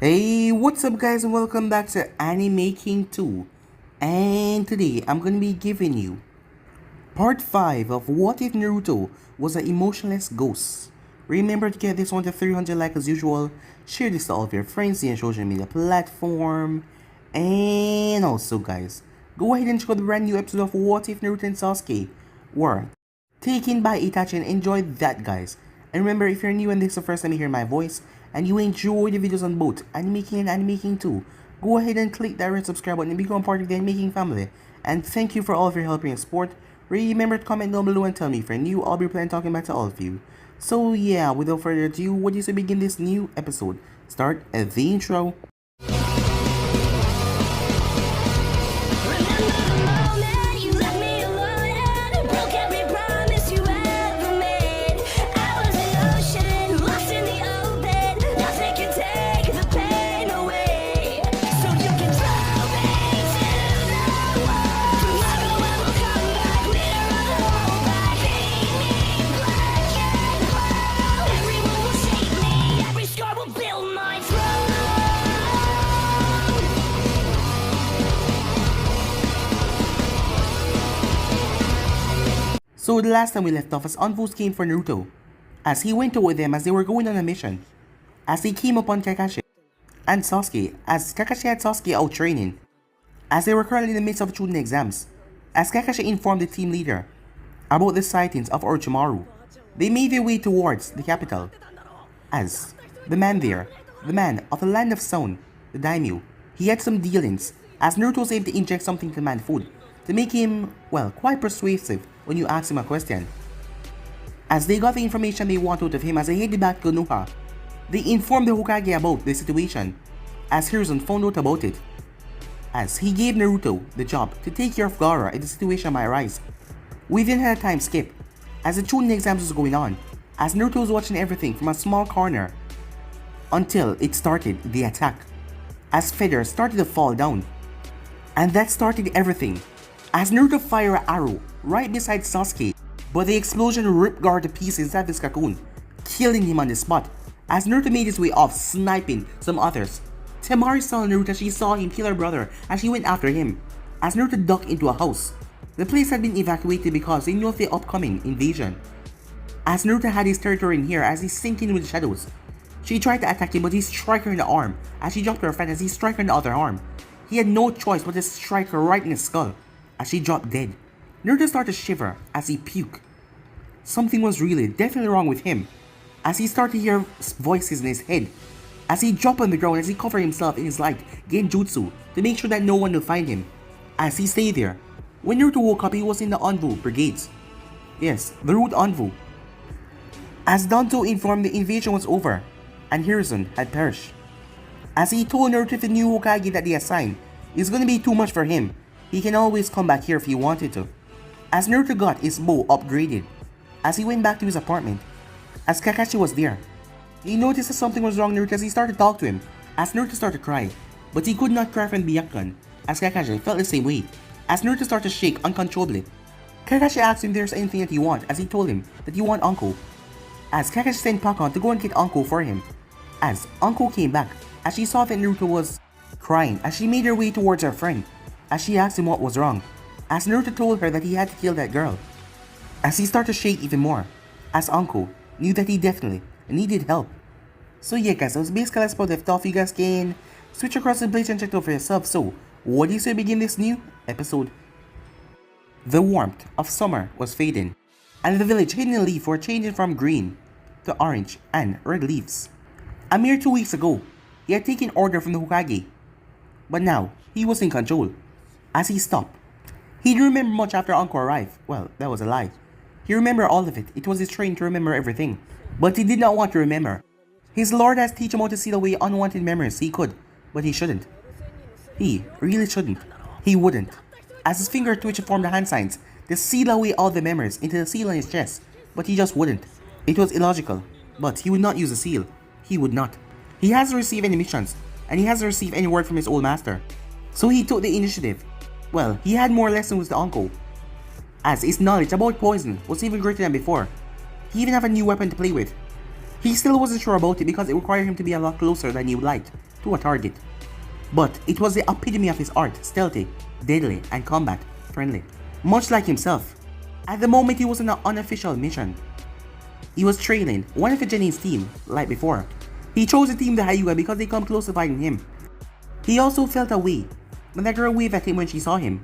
Hey, what's up guys and welcome back to Anime King 2. And today I'm going to be giving you part 5 of What If Naruto Was an Emotionless Ghost. Remember to get this one to 300 likes as usual, share this to all of your friends in your social media platform, and also guys, go ahead and check out the brand new episode of What If Naruto and Sasuke were taken by Itachi and enjoy that guys. And remember, if you're new and this is the first time you hear my voice, and you enjoy the videos on both Anime King and Anime King 2, go ahead and click that red subscribe button and become part of the Anime King family. And thank you for all of your help and support. Remember to comment down below and tell me if you're new. I'll be planning talking back to all of you. So yeah, without further ado, what do you say begin this new episode? Start at the intro. So the last time we left off as Onmysignalunleashwords came for Naruto, as he went out with them as they were going on a mission, as he came upon Kakashi and Sasuke, as Kakashi had Sasuke out training, as they were currently in the midst of chunin exams, as Kakashi informed the team leader about the sightings of Orochimaru. They made their way towards the capital, as the man there, the man of the land of stone, the daimyo, he had some dealings, as Naruto was able to inject something to the man food, to make him, well, quite persuasive when you ask him a question. As they got the information they want out of him as they headed back to Konoha, they informed the Hokage about the situation, as Hiruzen found out about it, as he gave Naruto the job to take care of Gaara if the situation might arise. We then had a time skip, as the chunin exams was going on, as Naruto was watching everything from a small corner, until it started the attack, as feathers started to fall down, and that started everything. As Naruto fired an arrow right beside Sasuke, but the explosion ripped Gaara to pieces inside his cocoon, killing him on the spot. As Naruto made his way off, sniping some others, Temari saw Naruto as she saw him kill her brother as she went after him. As Naruto ducked into a house, the place had been evacuated because they knew of the upcoming invasion. As Naruto had his territory in here as he sank in with the shadows, she tried to attack him but he struck her in the arm as she jumped to her friend as he struck her in the other arm. He had no choice but to strike her right in the skull as she dropped dead. Naruto started to shiver as he puked. Something was really, definitely wrong with him, as he started to hear voices in his head, as he dropped on the ground as he covered himself in his light genjutsu to make sure that no one will find him. As he stayed there, when Naruto woke up he was in the Onvu brigades. Yes, the root Onvu. As Danto informed the invasion was over, and Hiruzen had perished. As he told Naruto if the new Hokage that they assigned is going to be too much for him, he can always come back here if he wanted to. As Naruto got his bow upgraded, as he went back to his apartment, as Kakashi was there, he noticed that something was wrong with Naruto as he started to talk to him, as Naruto started to cry, but he could not cry from the Byakugan, as Kakashi felt the same way, as Naruto started to shake uncontrollably. Kakashi asked him if there's anything that he wants, as he told him that he want Anko, as Kakashi sent Pakon to go and get Anko for him. As Anko came back, as she saw that Naruto was crying, as she made her way towards her friend, as she asked him what was wrong, as Naruto told her that he had to kill that girl. As he started to shake even more, as Anko knew that he definitely needed help. So yeah guys, that was basically last part left off. You guys can switch across the place and check it out for yourself. So what do you say begin this new episode? The warmth of summer was fading, and the village hidden leaf were changing from green to orange and red leaves. A mere 2 weeks ago, he had taken order from the Hokage, but now he was in control. As he stopped, he didn't remember much after Anko arrived. Well, that was a lie. He remembered all of it. It was his training to remember everything. But he did not want to remember. His lord has teach him how to seal away unwanted memories. He could, but he shouldn't. He really shouldn't. He wouldn't. As his finger twitched to form the hand signs to seal away all the memories into the seal on his chest. But he just wouldn't. It was illogical. But he would not use the seal. He would not. He hasn't received any missions, and he hasn't received any word from his old master. So he took the initiative. Well, he had more lessons with the Anko, as his knowledge about poison was even greater than before. He even had a new weapon to play with. He still wasn't sure about it because it required him to be a lot closer than he would like. to a target. But it was the epitome of his art, stealthy, deadly, and combat friendly. Much like himself, at the moment he was on an unofficial mission. He was trailing one of the Genin's team, like before. He chose to team the Hyuga because they come close to fighting him. He also felt a way when that girl waved at him when she saw him.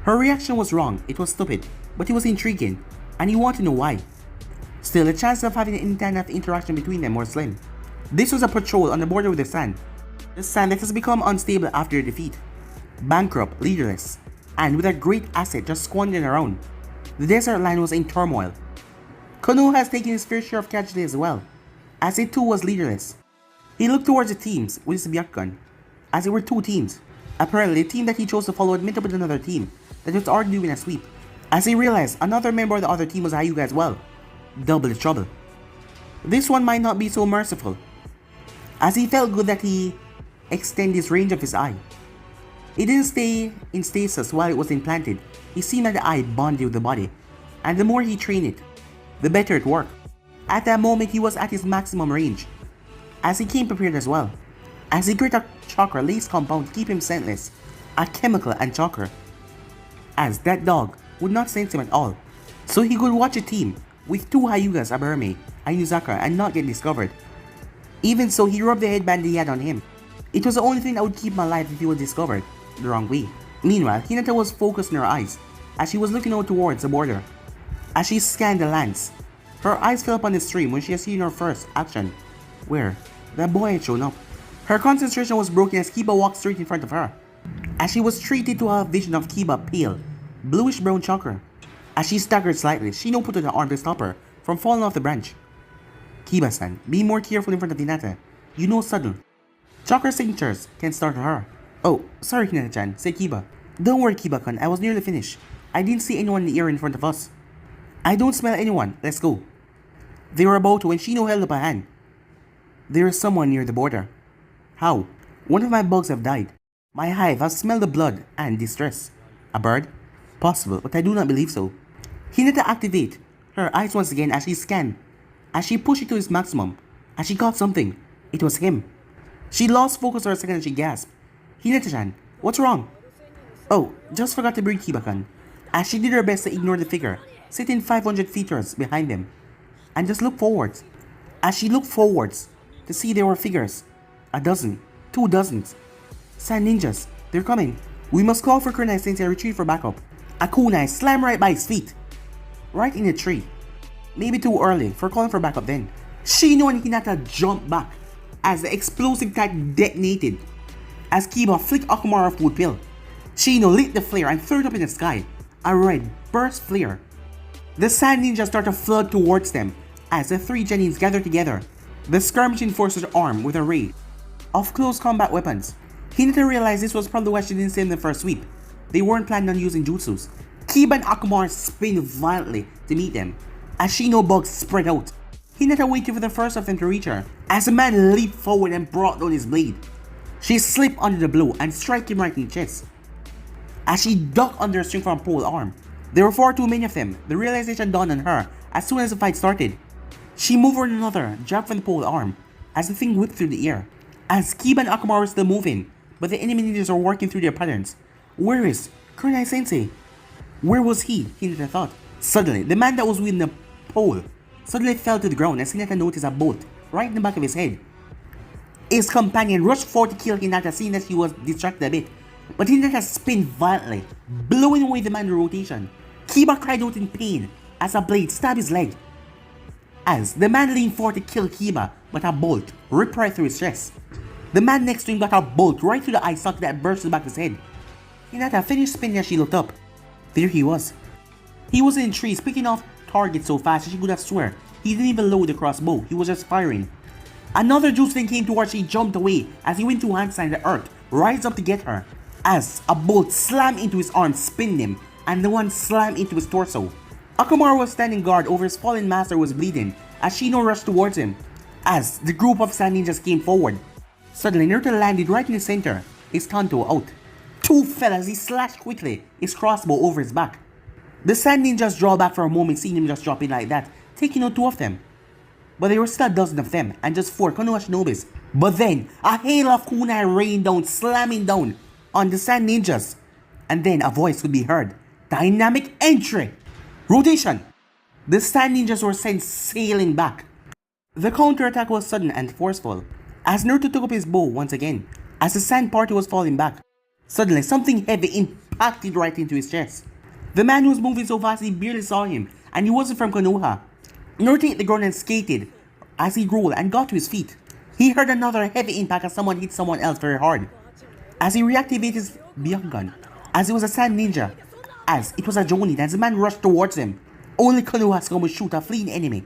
Her reaction was wrong, it was stupid, but it was intriguing, and he wanted to know why. Still, the chances of having any kind of interaction between them were slim. This was a patrol on the border with the sand that has become unstable after defeat. Bankrupt, leaderless, and with a great asset just squandering around. The desert land was in turmoil. Konoha has taken his fair share of casualties as well, as it too was leaderless. He looked towards the teams with his Byakugan, as there were two teams. Apparently, the team that he chose to follow had met up with another team that was already doing a sweep, as he realized another member of the other team was a Hyuga as well. Double the trouble. This one might not be so merciful, as he felt good that he extended his range of his eye. It didn't stay in stasis while it was implanted. It seemed like the eye bonded with the body, and the more he trained it, the better it worked. At that moment, he was at his maximum range, as he came prepared as well, as he created a chakra lace compound to keep him scentless, a chemical and chakra, as that dog would not sense him at all, so he could watch a team with two Hyugas, Aburame and Yuzaka, and not get discovered. Even so, he rubbed the headband he had on him. It was the only thing that would keep him alive if he was discovered the wrong way. Meanwhile, Hinata was focused in her eyes as she was looking out towards the border. As she scanned the lands, her eyes fell upon the stream when she had seen her first action, where the boy had shown up. Her concentration was broken as Kiba walked straight in front of her, as she was treated to a vision of Kiba pale, bluish-brown chakra. As she staggered slightly, Shino put out her arm to stop her from falling off the branch. Kiba-san, be more careful in front of Hinata. You know sudden chakra signatures can start her. Oh, sorry Hinata-chan, said Kiba. Don't worry Kiba-kun, I was nearly finished. I didn't see anyone in the area in front of us. I don't smell anyone, let's go. They were about to when Shino held up a hand. There is someone near the border. How? One of my bugs have died. My hive has smelled the blood and distress. A bird? Possible, but I do not believe so. Hinata activate her eyes once again as she scanned. As she pushed it to its maximum, as she caught something, it was him. She lost focus for a second and she gasped. Hinata-chan, what's wrong? Oh, just forgot to bring Kiba-kun. As she did her best to ignore the figure, sitting 500 feet behind them, and just look forwards. As she looked forwards, to see there were figures. A dozen, 2 dozens. Sand ninjas, they're coming. We must call for Kurenai since they retreat for backup. A kunai slammed right by his feet, right in the tree. Maybe too early for calling for backup then. Shino and Hinata jumped back as the explosive type detonated, as Kiba flicked Akumara food pill. Shino lit the flare and threw it up in the sky, a red burst flare. The sand ninjas started to flood towards them as the 3 Genins gathered together. The skirmishing forces armed with an array of close combat weapons. Hinata realized this was probably why she didn't send them for a sweep. They weren't planning on using jutsus. Kiba and Akumara spin violently to meet them, as Shino bugs spread out. Hinata waited for the first of them to reach her, as the man leaped forward and brought down his blade. She slipped under the blow and struck him right in the chest, as she ducked under a string from a pole arm. There were far too many of them. The realization dawned on her as soon as the fight started. She moved on another, jabbed from the pole arm, as the thing whipped through the air. As Kiba and Akumara were still moving, but the enemy ninjas were working through their patterns. Where is Kurenai-sensei? Where was he? Hinata thought. Suddenly, the man that was wielding the pole suddenly fell to the ground as Hinata noticed a bolt right in the back of his head. His companion rushed forward to kill Hinata, seeing that he was distracted a bit, but Hinata spun violently, blowing away the man in rotation. Kiba cried out in pain as a blade stabbed his leg. As the man leaned forward to kill Kiba, but a bolt ripped right through his chest. The man next to him got a bolt right through the eye socket that burst in the back of his head. Hinata finished spinning as she looked up. There he was. He was in trees, picking off targets so fast that she could have swear he didn't even load the crossbow, he was just firing. Another Jutsu came towards her. She jumped away as he went to handstand the earth, rise up to get her, as a bolt slammed into his arm, spinning him, and the one slammed into his torso. Akumara was standing guard over his fallen master who was bleeding as Shino rushed towards him, as the group of sand ninjas came forward. Suddenly, Naruto landed right in the center, his tanto out. 2 fell as he slashed quickly, his crossbow over his back. The sand ninjas draw back for a moment, seeing him just drop in like that, taking out 2 of them. But there were still a dozen of them, and just 4 Konoha shinobis. But then, a hail of kunai rained down, slamming down on the sand ninjas. And then a voice could be heard. Dynamic entry! Rotation! The sand ninjas were sent sailing back. The counterattack was sudden and forceful, as Naruto took up his bow once again, as the sand party was falling back. Suddenly, something heavy impacted right into his chest. The man was moving so fast he barely saw him, and he wasn't from Konoha. Naruto hit the ground and skated as he rolled and got to his feet. He heard another heavy impact as someone hit someone else very hard. As he reactivated his Byakugan, as it was a sand ninja, as it was a Jonin, as the man rushed towards him. Only Konoha's gun would shoot a fleeing enemy.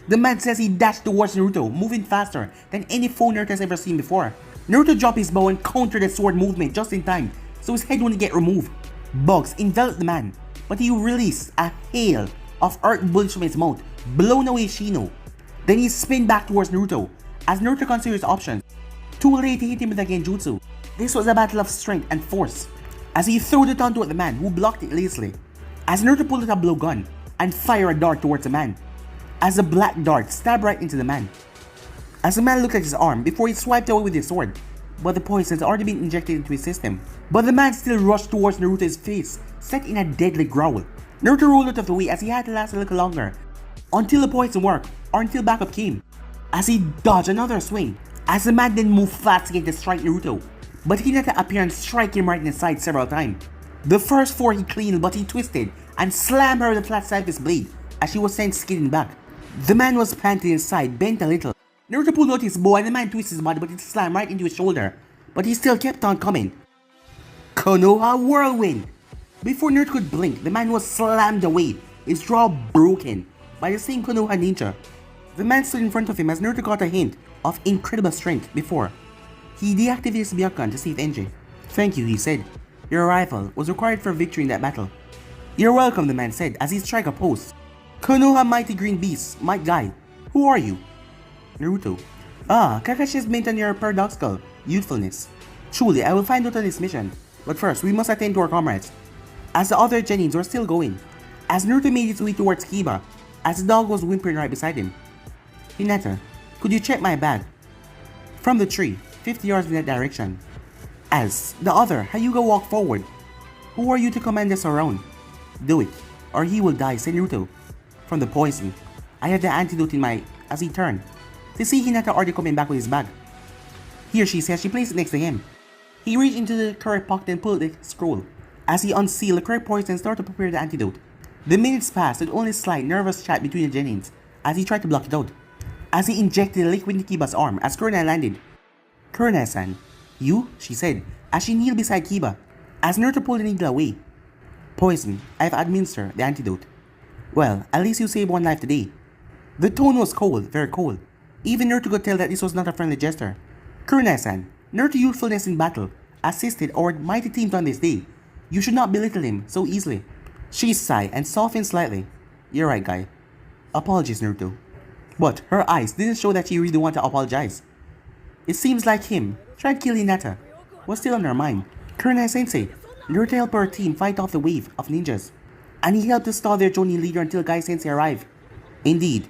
The man says he dashed towards Naruto, moving faster than any foe Naruto has ever seen before. Naruto dropped his bow and countered the sword movement just in time, so his head wouldn't get removed. Bugs enveloped the man, but he released a hail of earth bullets from his mouth, blown away Shino. Then he spun back towards Naruto, as Naruto considered his options. Too late to hit him with a genjutsu. This was a battle of strength and force, as he threw the taunt at the man, who blocked it lazily. As Naruto pulled out a blowgun and fired a dart towards the man, as the black dart stabbed right into the man. As the man looked at his arm before he swiped away with his sword, but the poison had already been injected into his system. But the man still rushed towards Naruto's face, set in a deadly growl. Naruto rolled out of the way as he had to last a little longer, until the poison worked, or until backup came. As he dodged another swing, as the man then moved fast again to strike Naruto, but Hinata appeared and struck him right in the side several times. The first four he cleaned, but he twisted and slammed her with the flat side of his blade as she was sent skidding back. The man was planted inside, bent a little. Naruto pulled out his bow and the man twisted his body, but it slammed right into his shoulder. But he still kept on coming. Konoha Whirlwind! Before Naruto could blink, the man was slammed away, his jaw broken by the same Konoha ninja. The man stood in front of him as Naruto got a hint of incredible strength before. He deactivated his Byakugan to save Enji. Thank you, he said. Your arrival was required for victory in that battle. You're welcome, the man said as he struck a post. Konoha Mighty Green Beast, Might Guy. Who are you? Naruto. Ah, Kakashi's meant on your paradoxical youthfulness. Truly, I will find out on this mission. But first, we must attend to our comrades. As the other Genins were still going, as Naruto made his way towards Kiba, as the dog was whimpering right beside him. Hinata, could you check my bag? From the tree, 50 yards in that direction. As the other Hyuga walked forward. Who are you to command us around? Do it, or he will die, said Naruto. From the poison, I have the antidote in my... As he turned, to see Hinata already coming back with his bag. Here, she says, she placed it next to him. He reached into the correct pocket and pulled the scroll. As he unsealed the correct poison and started to prepare the antidote. The minutes passed with only a slight nervous chat between the Genins as he tried to block it out. As he injected the liquid into Kiba's arm as Kurenai landed. Kurenai-san, you? She said as she kneeled beside Kiba as Naruto pulled the needle away. Poison, I've administered the antidote. Well, at least you saved one life today. The tone was cold, very cold. Even Naruto could tell that this was not a friendly gesture. Kurenai-san, Naruto's youthfulness in battle assisted our mighty team on this day. You should not belittle him so easily. She sighed and softened slightly. You're right, guy. Apologies, Naruto. But her eyes didn't show that she really wanted to apologize. It seems like him, trying to kill Hinata, was still on her mind. Kurenai-sensei, Naruto helped our team fight off the wave of ninjas. And he helped to stall their Jonin leader until Guy-sensei arrived. Indeed,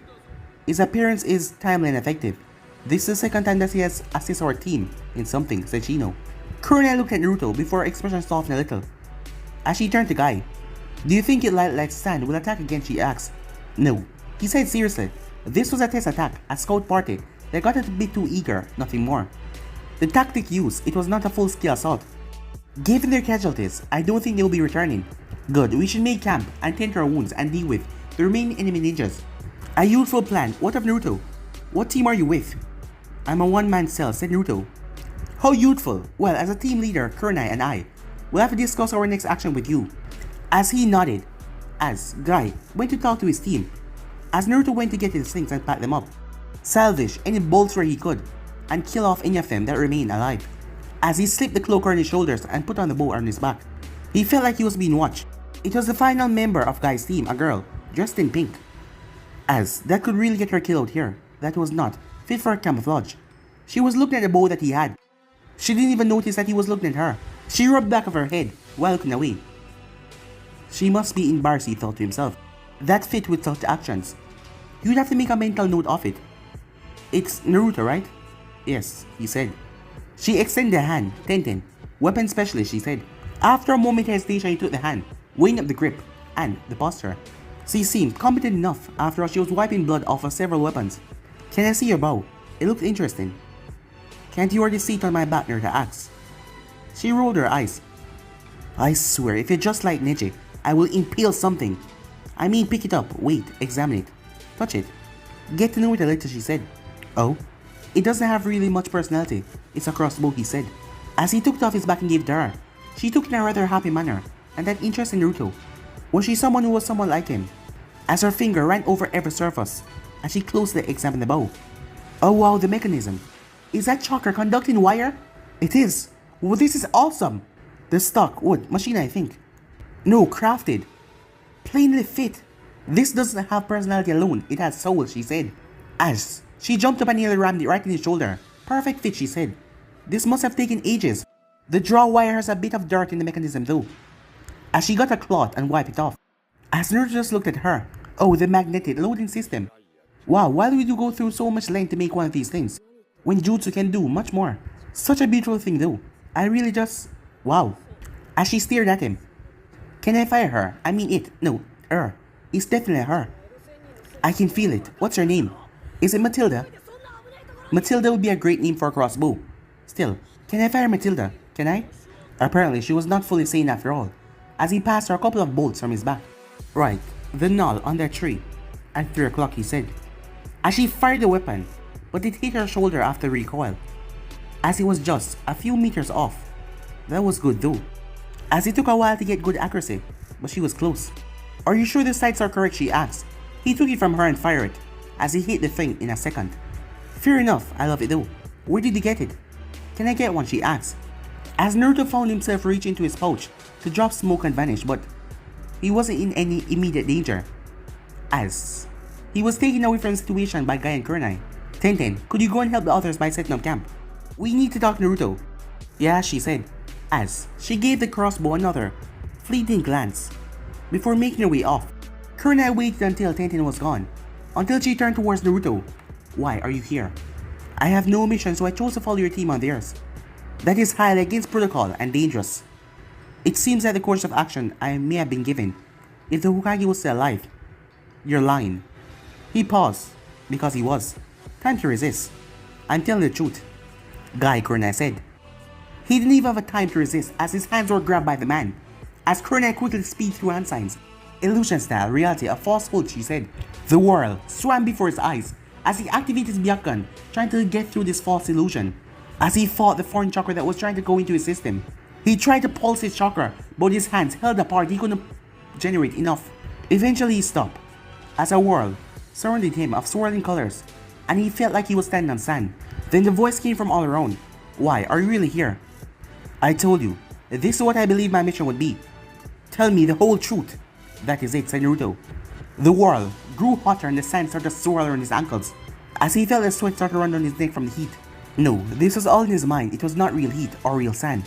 his appearance is timely and effective. This is the second time that he has assisted our team in something, said Shino. Kurenai looked at Naruto before her expression softened a little. As she turned to Guy, do you think it like Sand will attack again, she asked. No, he said seriously. This was a test attack, a scout party that got a bit too eager, nothing more. The tactic used, it was not a full-scale assault. Given their casualties, I don't think they will be returning. Good, we should make camp and tend to our wounds and deal with the remaining enemy ninjas. A youthful plan. What of Naruto? What team are you with? I'm a one-man cell, said Naruto. How youthful? Well, as a team leader, Kurenai and I will have to discuss our next action with you. As he nodded, as Guy went to talk to his team, as Naruto went to get his things and pack them up, salvage any bolts where he could, and kill off any of them that remain alive. As he slipped the cloak around his shoulders and put on the bow on his back, he felt like he was being watched. It was the final member of Guy's team, a girl, dressed in pink. As that could really get her killed here, that was not fit for camouflage. She was looking at the bow that he had. She didn't even notice that he was looking at her. She rubbed the back of her head while looking away. She must be embarrassed, he thought to himself. That fit with such actions. You'd have to make a mental note of it. It's Naruto, right? Yes, he said. She extended a hand. Tenten, weapon specialist, she said. After a moment's hesitation, he took the hand, weighing up the grip and the posture. She seemed competent enough. After all, she was wiping blood off of several weapons. Can I see your bow? It looked interesting. Can't you already see it on my back near the axe? She rolled her eyes. I swear, if you're just like Neji, I will impale something. I mean, pick it up, wait, examine it, touch it. Get to know it a little, she said. Oh? It doesn't have really much personality. It's a crossbow, he said. As he took it off his back and gave it to her, she took it in a rather happy manner, and that interest in Naruto. Was she someone who was somewhat like him? As her finger ran over every surface, and she closely examined the bow. Oh wow, the mechanism. Is that chakra conducting wire? It is. Well, this is awesome. The stock wood machine, I think. No, crafted. Plainly fit. This doesn't have personality alone, it has soul, she said. As she jumped up and nearly rammed it right in his shoulder. Perfect fit, she said. This must have taken ages. The draw wire has a bit of dirt in the mechanism though. As she got a cloth and wiped it off. As Naruto just looked at her. Oh, the magnetic loading system. Wow, why would you go through so much length to make one of these things? When Jutsu can do much more. Such a beautiful thing though. I really just... wow. As she stared at him. Can I fire her? I mean it. No, her. It's definitely her. I can feel it. What's her name? Is it Matilda? Matilda would be a great name for a crossbow. Still, can I fire Matilda? Can I? Apparently, she was not fully sane after all, as he passed her a couple of bolts from his back. Right, the null on that tree. At 3 o'clock, he said. As she fired the weapon, but it hit her shoulder after recoil, as it was just a few meters off. That was good though, as it took a while to get good accuracy, but she was close. Are you sure the sights are correct, she asked. He took it from her and fired it, as he hit the thing in a second. Fair enough, I love it though. Where did you get it? Can I get one, she asked. As Naruto found himself reaching into his pouch to drop smoke and vanish, but he wasn't in any immediate danger, as he was taken away from the situation by Guy and Kurenai. Tenten, could you go and help the others by setting up camp? We need to talk Naruto. Yeah, she said, as she gave the crossbow another fleeting glance before making her way off. Kurenai waited until Tenten was gone, until she turned towards Naruto. Why are you here? I have no mission, so I chose to follow your team on theirs. That is highly against protocol and dangerous. It seems that the course of action I may have been given, if the Hokage was still alive. You're lying. He paused, because he was. Time to resist. I'm telling the truth, Guy, Kurenai said. He didn't even have a time to resist as his hands were grabbed by the man. As Kurenai quickly speed through hand signs. Illusion style, reality, a falsehood, she said. The world swam before his eyes as he activated his Byakugan, trying to get through this false illusion. As he fought the foreign chakra that was trying to go into his system. He tried to pulse his chakra, but his hands held apart, he couldn't generate enough. Eventually he stopped, as a whirl surrounded him of swirling colors, and he felt like he was standing on sand. Then the voice came from all around. Why, are you really here? I told you, this is what I believe my mission would be. Tell me the whole truth. That is it, said Naruto. The whirl grew hotter and the sand started to swirl around his ankles, as he felt the sweat start to run down his neck from the heat. No, this was all in his mind, it was not real heat or real sand.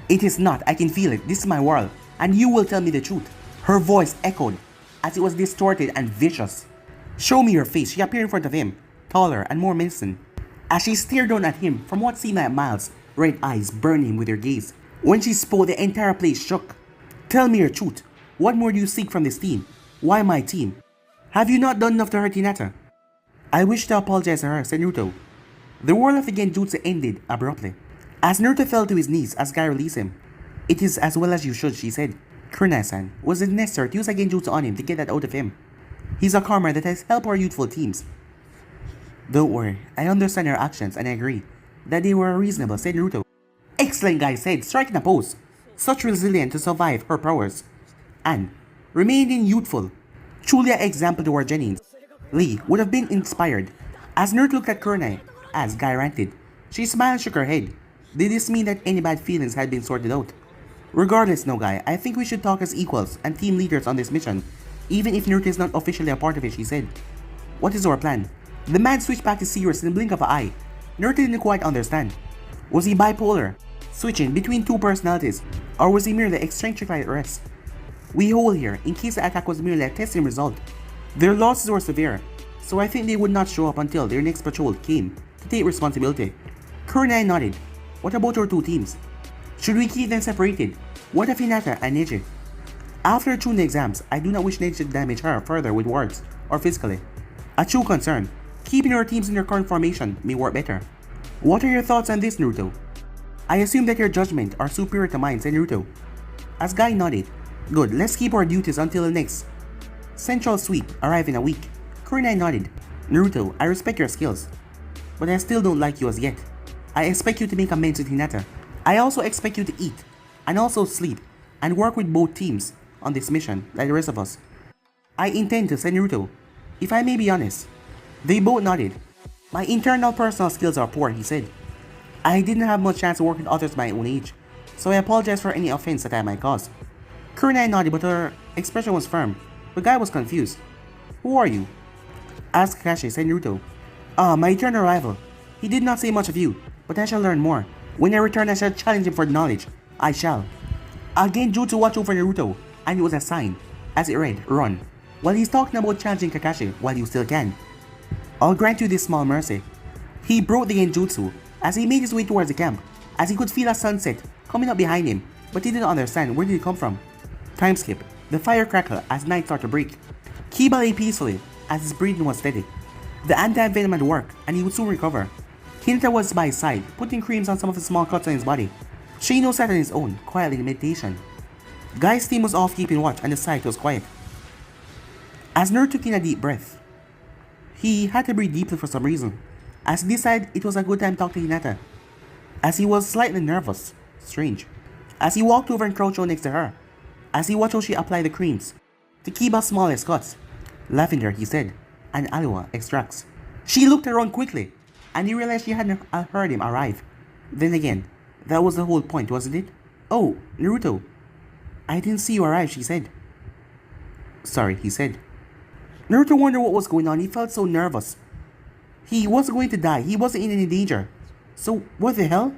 It is not, I can feel it, this is my world, and you will tell me the truth. Her voice echoed, as it was distorted and vicious. Show me your face, she appeared in front of him, taller and more menacing. As she stared down at him from what seemed like miles, red eyes burning with her gaze. When she spoke, the entire place shook. Tell me your truth, what more do you seek from this team? Why my team? Have you not done enough to hurt Hinata? I wish to apologize to her, said Naruto. The whirl of the genjutsu ended abruptly, as Naruto fell to his knees as Guy released him. It is as well as you should, she said. Kurenai-san, was it necessary to use a genjutsu on him to get that out of him? He's a comrade that has helped our youthful teams. Don't worry, I understand your actions and I agree that they were reasonable, said Naruto. Excellent, Guy said, striking a pose. Such resilience to survive her powers, and remaining youthful. Truly an example to our Jennings. Lee would have been inspired. As Naruto looked at Kurenai, as Guy ranted, she smiled and shook her head. Did this mean that any bad feelings had been sorted out? Regardless, no Guy, I think we should talk as equals and team leaders on this mission, even if Naruto is not officially a part of it, she said. What is our plan? The man switched back to serious in the blink of an eye. Naruto didn't quite understand. Was he bipolar, switching between two personalities, or was he merely eccentric like the rest? We hold here, in case the attack was merely a testing result. Their losses were severe, so I think they would not show up until their next patrol came to to take responsibility. Kurenai nodded. What about your two teams? Should we keep them separated? What of Hinata and Neji? After the chunin exams, I do not wish Neji to damage her further with words or physically. A true concern. Keeping our teams in their current formation may work better. What are your thoughts on this, Naruto? I assume that your judgment are superior to mine, said Naruto. As Guy nodded. Good, let's keep our duties until the next central sweep arrive in a week. Kurenai nodded. Naruto, I respect your skills, but I still don't like you as yet. I expect you to make amends with Hinata. I also expect you to eat, and also sleep, and work with both teams on this mission, like the rest of us. I intend to, said Naruto. If I may be honest. They both nodded. My internal personal skills are poor, he said. I didn't have much chance to work with others my own age, so I apologize for any offense that I might cause. Kurenai nodded, but her expression was firm. The guy was confused. Who are you? Asked Kakashi, said Naruto. My eternal rival. He did not say much of you, but I shall learn more. When I return, I shall challenge him for knowledge. I shall. Again, Jutsu watched over Naruto, and it was a sign, as it read, run. While he's talking about challenging Kakashi while you still can. I'll grant you this small mercy. He broke the genjutsu as he made his way towards the camp, as he could feel a sunset coming up behind him, but he didn't understand where did it come from. Time skip. The fire crackled as night started to break. Kiba lay peacefully as his breathing was steady. The anti-venom had worked and he would soon recover. Hinata was by his side, putting creams on some of the small cuts on his body. Shino sat on his own, quietly in meditation. Guy's team was off keeping watch and the site was quiet. As Naruto took in a deep breath, he had to breathe deeply for some reason, as he decided it was a good time to talk to Hinata, as he was slightly nervous. Strange. As he walked over and crouched down next to her, as he watched how she applied the creams to Kiba's smallest cuts. Lavender, he said, and aloe extracts. She looked around quickly, and he realized she hadn't heard him arrive. Then again, that was the whole point, wasn't it? Oh, Naruto. I didn't see you arrive, she said. Sorry, he said. Naruto wondered what was going on. He felt so nervous. He wasn't going to die. He wasn't in any danger. So, what the hell?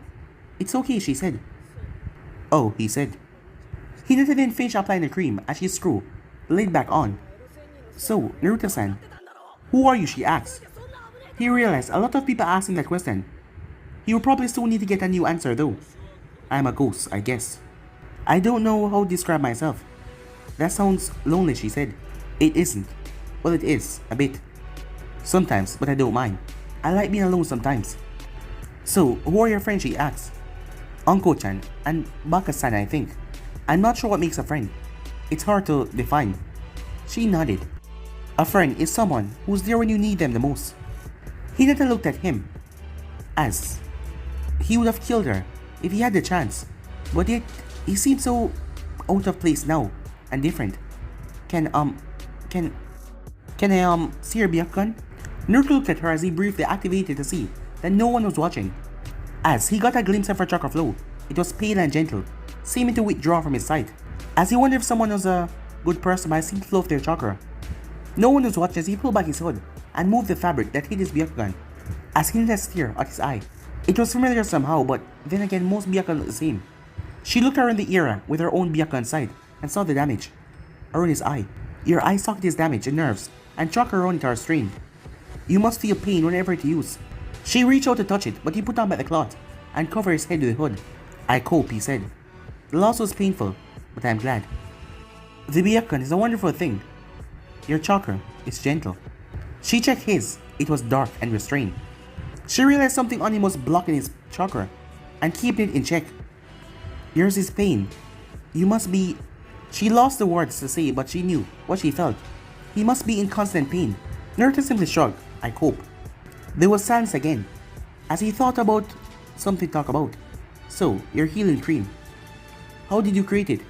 It's okay, she said. Oh, he said. Hinata then finished applying the cream as she screwed, laid back on. So, Naruto-san, who are you, she asked. He realized a lot of people asked him that question. He would probably soon need to get a new answer though. I'm a ghost, I guess. I don't know how to describe myself. That sounds lonely, she said. It isn't. Well, it is, a bit. Sometimes, but I don't mind. I like being alone sometimes. So, who are your friends, she asked. Unko-chan and Baka-san, I think. I'm not sure what makes a friend. It's hard to define. She nodded. A friend is someone who's there when you need them the most. Hinata looked at him, as he would have killed her if he had the chance, but yet he seemed so out of place now and different. Can I see your Byakugan? Naruto looked at her as he briefly activated to see that no one was watching. As he got a glimpse of her chakra flow, it was pale and gentle, seeming to withdraw from his sight. As he wondered if someone was a good person by a simple flow of their chakra. No one was watching as he pulled back his hood and moved the fabric that hid his Byakugan, as Hinata stared at his eye. It was familiar somehow, but then again most Byakugan looked the same. She looked around the era with her own Byakugan sight and saw the damage around his eye. Your eye socket is damaged and nerves, and chakra around it are strained. You must feel pain whenever it used. She reached out to touch it, but he put on back the cloth and covered his head with the hood. I cope, he said. The loss was painful, but I'm glad. The Byakugan is a wonderful thing. Your chakra is gentle. She checked his. It was dark and restrained. She realized something on him was blocking his chakra and keeping it in check. Yours is pain. You must be... She lost the words to say, but she knew what she felt. He must be in constant pain. Naruto simply shrugged. I cope. There was silence again, as he thought about something to talk about. So, your healing cream. How did you create it?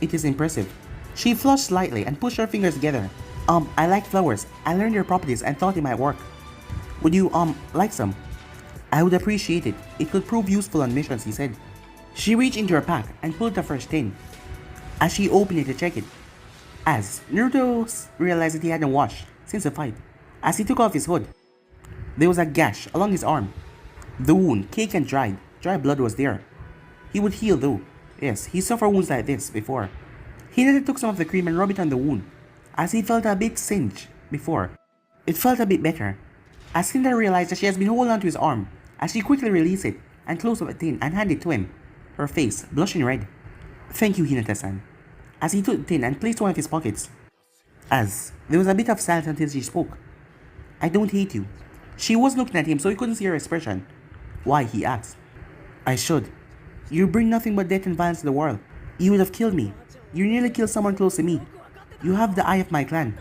It is impressive. She flushed slightly and pushed her fingers together. I like flowers. I learned their properties and thought it might work. Would you, like some? I would appreciate it. It could prove useful on missions, he said. She reached into her pack and pulled the first tin. As she opened it to check it, as Naruto realized that he hadn't washed since the fight. As he took off his hood, there was a gash along his arm. The wound, caked and dried. Dry blood was there. He would heal though. Yes, he suffered wounds like this before. Hinata took some of the cream and rubbed it on the wound, as he felt a bit singed before. It felt a bit better. As Hinata realized that she has been holding onto his arm, as she quickly released it and closed up a tin and handed it to him, her face blushing red. Thank you, Hinata-san. As he took the tin and placed one of his pockets. As there was a bit of silence until she spoke. I don't hate you. She was looking at him so he couldn't see her expression. Why, he asked. I should. You bring nothing but death and violence to the world. You would have killed me. You nearly killed someone close to me. You have the eye of my clan.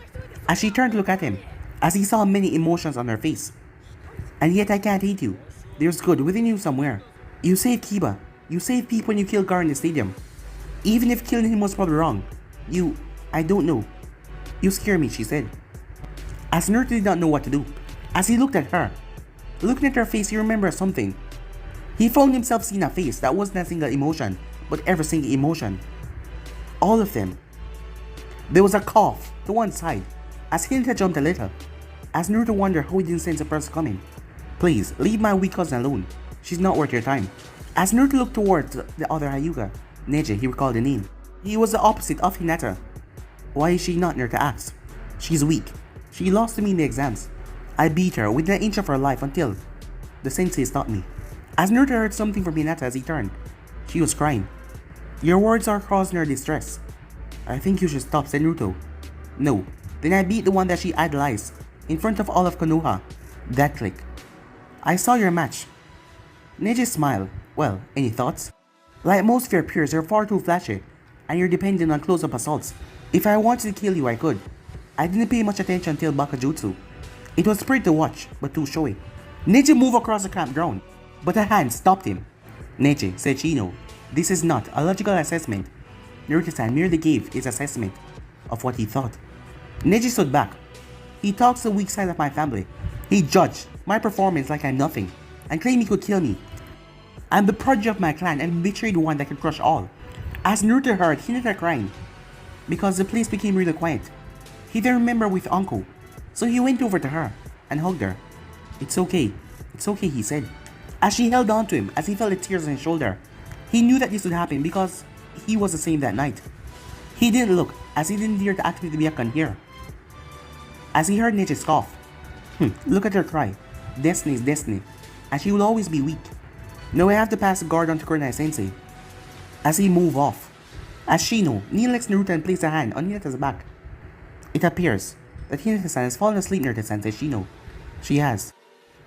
As she turned to look at him, as he saw many emotions on her face. And yet I can't hate you. There's good within you somewhere. You saved Kiba. You saved people when you killed Gar in the stadium. Even if killing him was probably wrong. I don't know. You scare me, she said. As Naruto did not know what to do. As he looked at her. Looking at her face, he remembered something. He found himself seeing a face that wasn't a single emotion, but every single emotion. All of them. There was a cough to one side, as Hinata jumped a little, as Naruto wondered how he didn't sense a person coming. Please, leave my weak cousin alone. She's not worth your time. As Naruto looked towards the other Hyuga, Neji, he recalled the name. He was the opposite of Hinata. Why is she not? Naruto asked. She's weak. She lost to me in the exams. I beat her within an inch of her life until the sensei stopped me. As Naruto heard something from Hinata as he turned, she was crying. Your words are causing her distress. I think you should stop, said Naruto. No, then I beat the one that she idolized, in front of all of Konoha. That click. I saw your match. Neji smiled. Well, any thoughts? Like most of your peers, you're far too flashy, and you're dependent on close-up assaults. If I wanted to kill you, I could. I didn't pay much attention until Bakajutsu. It was pretty to watch, but too showy. Neji moved across the campground, but a hand stopped him. Neji, said Shino, this is not a logical assessment. Naruto-san merely gave his assessment of what he thought. Neji stood back. He talks the weak side of my family. He judged my performance like I'm nothing, and claimed he could kill me. I'm the prodigy of my clan and betrayed one that could crush all. As Naruto heard Hinata crying, because the place became really quiet, he then remembered with Uncle, so he went over to her and hugged her. It's okay, he said, as she held on to him as he felt the tears on his shoulder. He knew that this would happen because he was the same that night. He didn't look, as he didn't dare to activate the Byakugan here. As he heard Neji scoff, look at her cry. Destiny is destiny, and she will always be weak. Now I have to pass the guard on to Kurenai sensei. As he moved off, as Shino kneeled next to Naruto and placed a hand on Hinata's back. It appears that Hinata-san has fallen asleep, Naruto-san, said Shino. She has.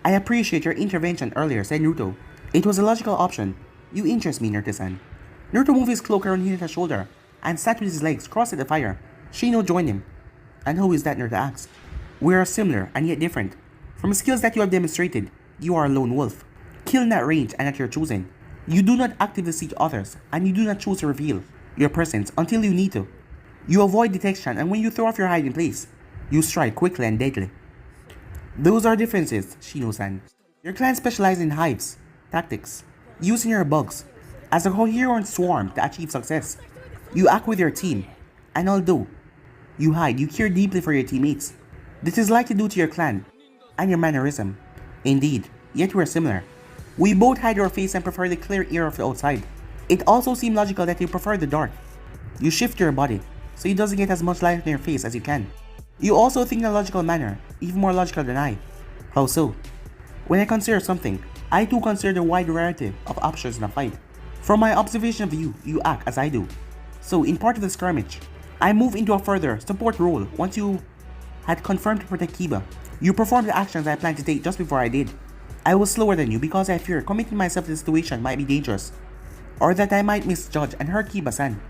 I appreciate your intervention earlier, said Naruto. It was a logical option. You interest me, Naruto-san. Naruto moved his cloak around Hinata's shoulder and sat with his legs crossed at the fire. Shino joined him. And how is that, Naruto asked. We are similar and yet different. From skills that you have demonstrated, you are a lone wolf. Killing at range and at your choosing. You do not actively seek others, and you do not choose to reveal your presence until you need to. You avoid detection, and when you throw off your hiding place, you strike quickly and deadly. Those are differences, Shino-san. Your clan specializes in hives, tactics, using your bugs as a coherent swarm to achieve success. You act with your team, and although you hide, you care deeply for your teammates. This is like you do to your clan and your mannerism. Indeed, yet we are similar. We both hide our face and prefer the clear air of the outside. It also seems logical that you prefer the dark. You shift your body, so it doesn't get as much light in your face as you can. You also think in a logical manner, even more logical than I. How so? When I consider something, I too consider the wide variety of options in a fight. From my observation of you, you act as I do. So in part of the skirmish, I move into a further support role once you had confirmed to protect Kiba. You performed the actions I planned to take just before I did. I was slower than you because I fear committing myself to the situation might be dangerous, or that I might misjudge and hurt Kiba-san.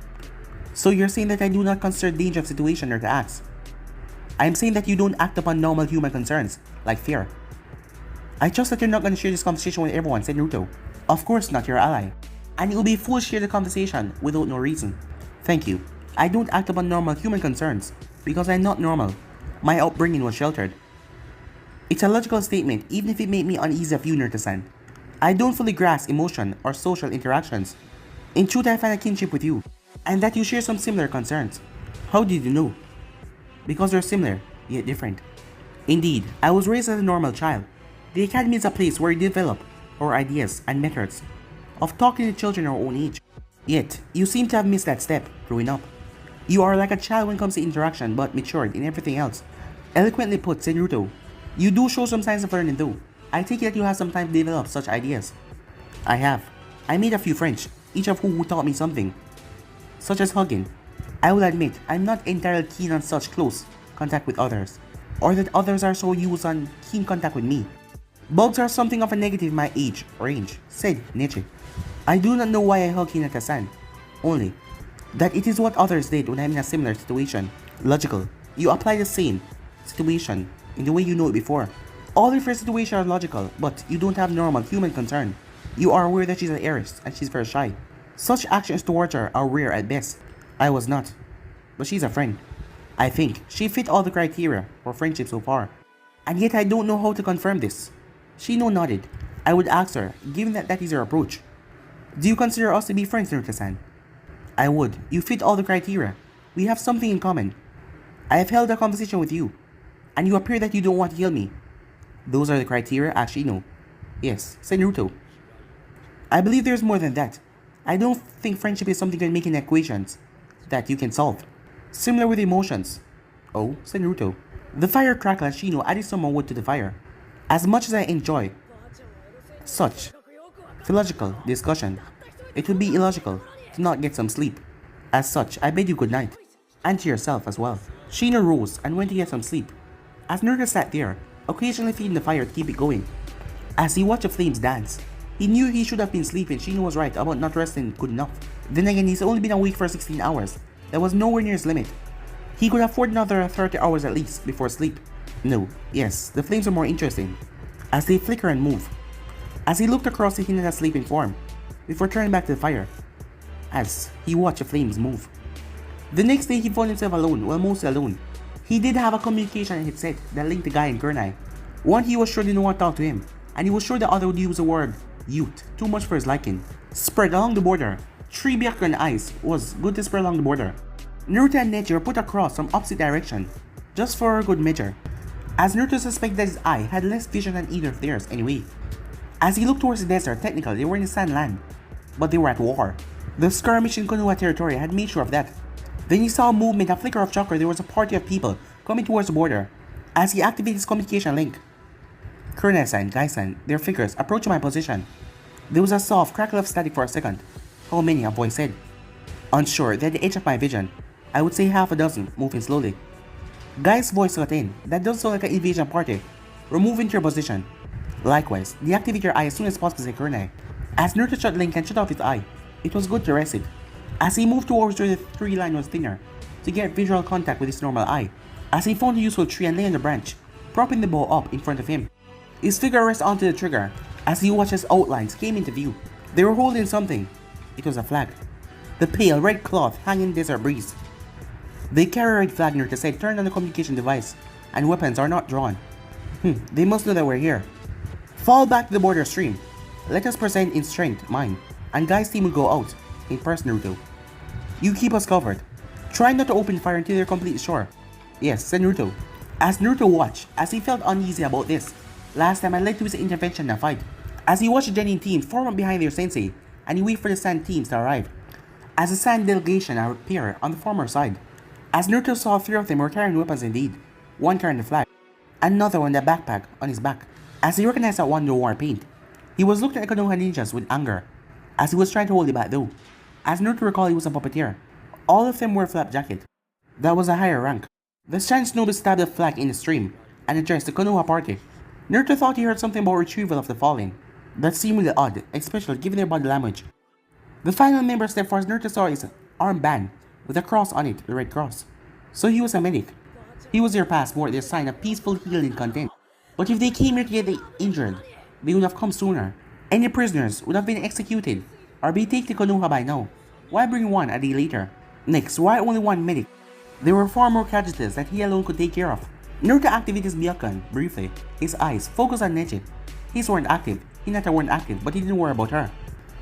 So you're saying that I do not consider the danger of situation or the acts. I am saying that you don't act upon normal human concerns, like fear. I trust that you're not going to share this conversation with everyone, said Naruto. Of course not, your ally. And it will be foolish to share the conversation without no reason. Thank you. I don't act upon normal human concerns, because I'm not normal. My upbringing was sheltered. It's a logical statement, even if it made me uneasy of you, Naruto-san. I don't fully grasp emotion or social interactions. In truth, I find a kinship with you, and that you share some similar concerns. How did you know? Because we're similar, yet different. Indeed, I was raised as a normal child. The academy is a place where we develop our ideas and methods of talking to children our own age. Yet, you seem to have missed that step growing up. You are like a child when it comes to interaction, but matured in everything else. Eloquently put, said Naruto. You do show some signs of learning though. I take it that you have some time to develop such ideas. I have. I made a few friends, each of who taught me something, such as hugging. I will admit, I'm not entirely keen on such close contact with others, or that others are so used on keen contact with me. Bugs are something of a negative in my age range, said Neji. I do not know why I hug Hinata-san, only that it is what others did when I'm in a similar situation. Logical. You apply the same situation in the way you know it before. All of your situations are logical, but you don't have normal human concern. You are aware that she's an heiress and she's very shy. Such actions towards her are rare at best. I was not, but she's a friend. I think she fit all the criteria for friendship so far, and yet I don't know how to confirm this. Shino nodded. I would ask her, given that that is her approach. Do you consider us to be friends, Naruto-san? I would. You fit all the criteria. We have something in common. I have held a conversation with you, and you appear that you don't want to heal me. Those are the criteria, asked Shino. Yes, said Naruto. I believe there's more than that. I don't think friendship is something you can make in equations that you can solve. Similar with emotions. Oh, said Naruto. The fire crackled as Shino added some more wood to the fire. As much as I enjoy such philosophical discussion, it would be illogical to not get some sleep. As such, I bid you good night, and to yourself as well. Shino rose and went to get some sleep. As Naruto sat there, occasionally feeding the fire to keep it going. As he watched the flames dance, he knew he should have been sleeping. Shino was right about not resting good enough. Then again, he's only been awake for 16 hours. That was nowhere near his limit. He could afford another 30 hours at least before sleep. No, yes, the flames are more interesting, as they flicker and move. As he looked across the Hinata's sleeping form, before turning back to the fire, as he watched the flames move. The next day he found himself alone, well mostly alone. He did have a communication headset that linked the guy in Kurenai. One he was sure didn't want to talk to him, and he was sure the other would use the word youth, too much for his liking. Spread along the border, 3 Byakugan eyes was good to spread along the border. Naruto and Neji were put across from opposite direction, just for a good measure, as Naruto suspected that his eye had less vision than either of theirs anyway. As he looked towards the desert, technically they were in the sand land, but they were at war. The skirmish in Konoha territory had made sure of that. Then he saw a movement, a flicker of chakra. There was a party of people coming towards the border. As he activated his communication link, Kurenai-san, Gai-san, their figures approached my position. There was a soft crackle of static for a second. How many? A voice said. Unsure, they had the edge of my vision. I would say half a dozen, moving slowly. Guy's voice cut in. That does sound like an invasion party. Remove into your position. Likewise, deactivate your eye as soon as possible, said Kurenai. As Naruto shut link and shut off his eye, it was good to rest it. As he moved towards where the tree line was thinner, to get visual contact with his normal eye. As he found a useful tree and lay on the branch, propping the bow up in front of him. His figure rested onto the trigger, as he watched his outlines came into view. They were holding something. It was a flag. The pale red cloth hanging in the desert breeze. They carry a red flag, Naruto said, turned on the communication device, and weapons are not drawn. They must know that we're here. Fall back to the border stream. Let us present in strength, mine, and Guy's team will go out, in person, Naruto. You keep us covered. Try not to open fire until you're completely sure. Yes, said Naruto. As Naruto watched, as he felt uneasy about this, last time I led to his intervention in a fight. As he watched the genuine team form up behind their sensei, and he waited for the sand teams to arrive. As the sand delegation appeared on the former side. As Naruto saw 3 of them were carrying weapons indeed, one carrying the flag, another one the backpack on his back. As he recognized that one wore paint, he was looking at Konoha ninjas with anger, as he was trying to hold it back though. As Naruto recalled, he was a puppeteer. All of them wore a flap jacket. That was a higher rank. The Sand Shinobi stabbed the flag in the stream and addressed the Konoha party. Naruto thought he heard something about retrieval of the fallen. That seemed really odd, especially given their body language. The final member stepped forward as Naruto saw his armband with a cross on it, the red cross. So he was a medic. He was their passport, their sign of peaceful healing content. But if they came here to get injured, they would have come sooner. Any prisoners would have been executed or be taken to Konoha by now. Why bring one a day later? Next, why only one medic? There were far more casualties that he alone could take care of. Naruto activated his Byakugan briefly. His eyes focused on Neji. His weren't active, Hinata weren't active, but he didn't worry about her.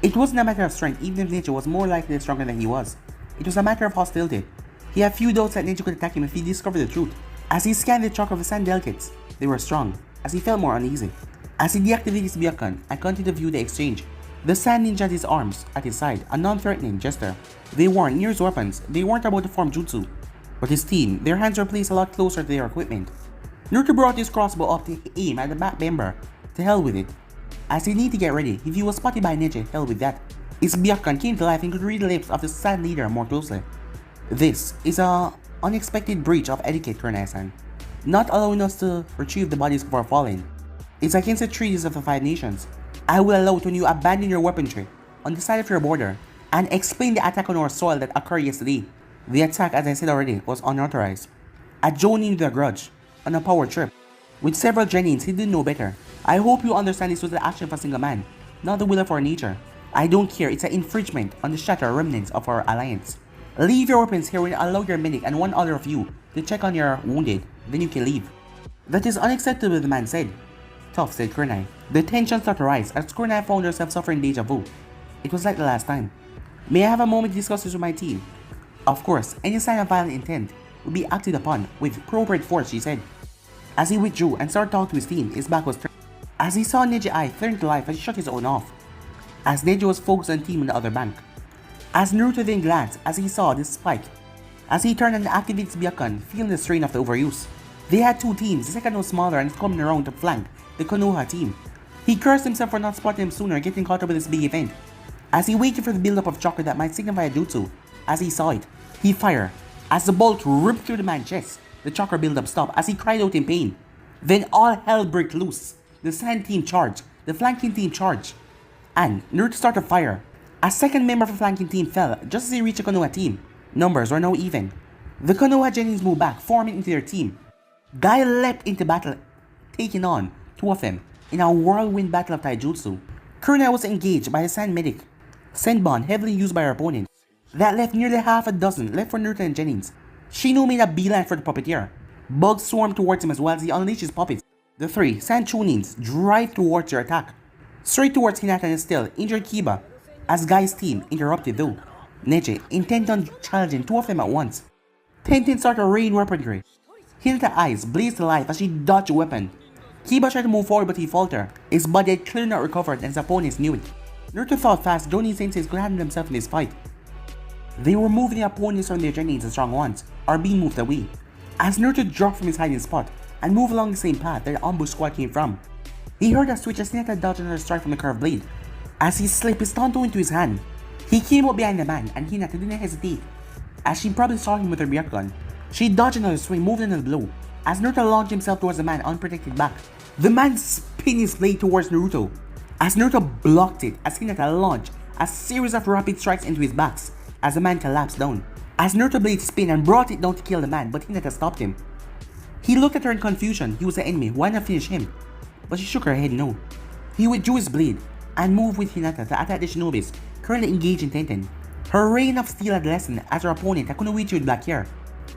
It wasn't a matter of strength, even if Neji was more likely stronger than he was. It was a matter of hostility. He had few doubts that Neji could attack him if he discovered the truth. As he scanned the chakra of the sand delegates, they were strong, as he felt more uneasy. As he deactivated his Byakugan and continued to view the exchange, the sand ninja had his arms at his side, a non-threatening gesture. They weren't near his weapons, they weren't about to form jutsu. But his team, their hands were placed a lot closer to their equipment. Naruto brought his crossbow up to aim at the back member. To hell with it. As he needed to get ready, if he was spotted by Neji, hell with that. His Byakugan came to life and could read the lips of the sad leader more closely. This is a unexpected breach of etiquette, Kurenai-san. Not allowing us to retrieve the bodies of our fallen. It's against the treaties of the 5 nations. I will allow it when you abandon your weaponry on the side of your border and explain the attack on our soil that occurred yesterday. The attack, as I said already, was unauthorized. A Jonin with a grudge, on a power trip. With several Genins, he didn't know better. I hope you understand this was the action of a single man, not the will of our nature. I don't care, it's an infringement on the shattered remnants of our alliance. Leave your weapons here and allow your medic and one other of you to check on your wounded, then you can leave. That is unacceptable, the man said. Tough, said Kurenai. The tension started to rise as Kurenai found herself suffering deja vu. It was like the last time. May I have a moment to discuss this with my team? Of course, any sign of violent intent would be acted upon with appropriate force, she said. As he withdrew and started talking to his team, his back was turned. As he saw Neji's eye turn to life as he shut his own off. As Neji was focused on the team on the other bank. As Naruto then glanced as he saw this spike. As he turned and activated his Byakugan, feeling the strain of the overuse. They had 2 teams, the second was smaller and coming around to flank the Konoha team. He cursed himself for not spotting him sooner, getting caught up with this big event. As he waited for the build-up of chakra that might signify a jutsu, as he saw it, he fired. As the bolt ripped through the man's chest, the chakra build-up stopped as he cried out in pain. Then all hell broke loose. The sand team charged, the flanking team charged, and Naruto started fire. A second member of the flanking team fell just as he reached the Konoha team. Numbers were now even. The Konoha Genins moved back, forming into their team. Guy leapt into battle, taking on 2 of them in a whirlwind battle of taijutsu. Kurenai was engaged by the sand medic, Senbon, heavily used by her opponent. That left nearly half a dozen left for Naruto and Genins. Shino made a beeline for the puppeteer. Bugs swarmed towards him as well as he unleashed his puppets. The 3 sand chunins drive towards their attack. Straight towards Hinata and still injured Kiba, as Guy's team interrupted though. Neji, intent on challenging 2 of them at once. Tenten started to rain weaponry. Hinata's eyes blazed to life as she dodged a weapon. Kiba tried to move forward but he faltered. His body had clearly not recovered and his opponents knew it. Naruto thought fast, Jonin senses could handle himself in this fight. They were moving the opponents from their Genins and strong ones, or being moved away. As Naruto dropped from his hiding spot and moved along the same path that the ambush squad came from, he heard a switch as Hinata dodged another strike from the curved blade. As he slipped his Tonto into his hand, he came up behind the man and Hinata didn't hesitate. As she probably saw him with her Byakugan, she dodged another swing, moved another blow. As Naruto launched himself towards the man unprotected back, the man spun his blade towards Naruto. As Naruto blocked it, as Hinata launched a series of rapid strikes into his backs as the man collapsed down. As Naruto blade spin and brought it down to kill the man, but Hinata stopped him. He looked at her in confusion. He was the enemy, why not finish him? But she shook her head no. He withdrew his blade and moved with Hinata to attack the shinobis currently engaged in Tenten. Her reign of steel had lessened as her opponent, a kunoichi with black hair,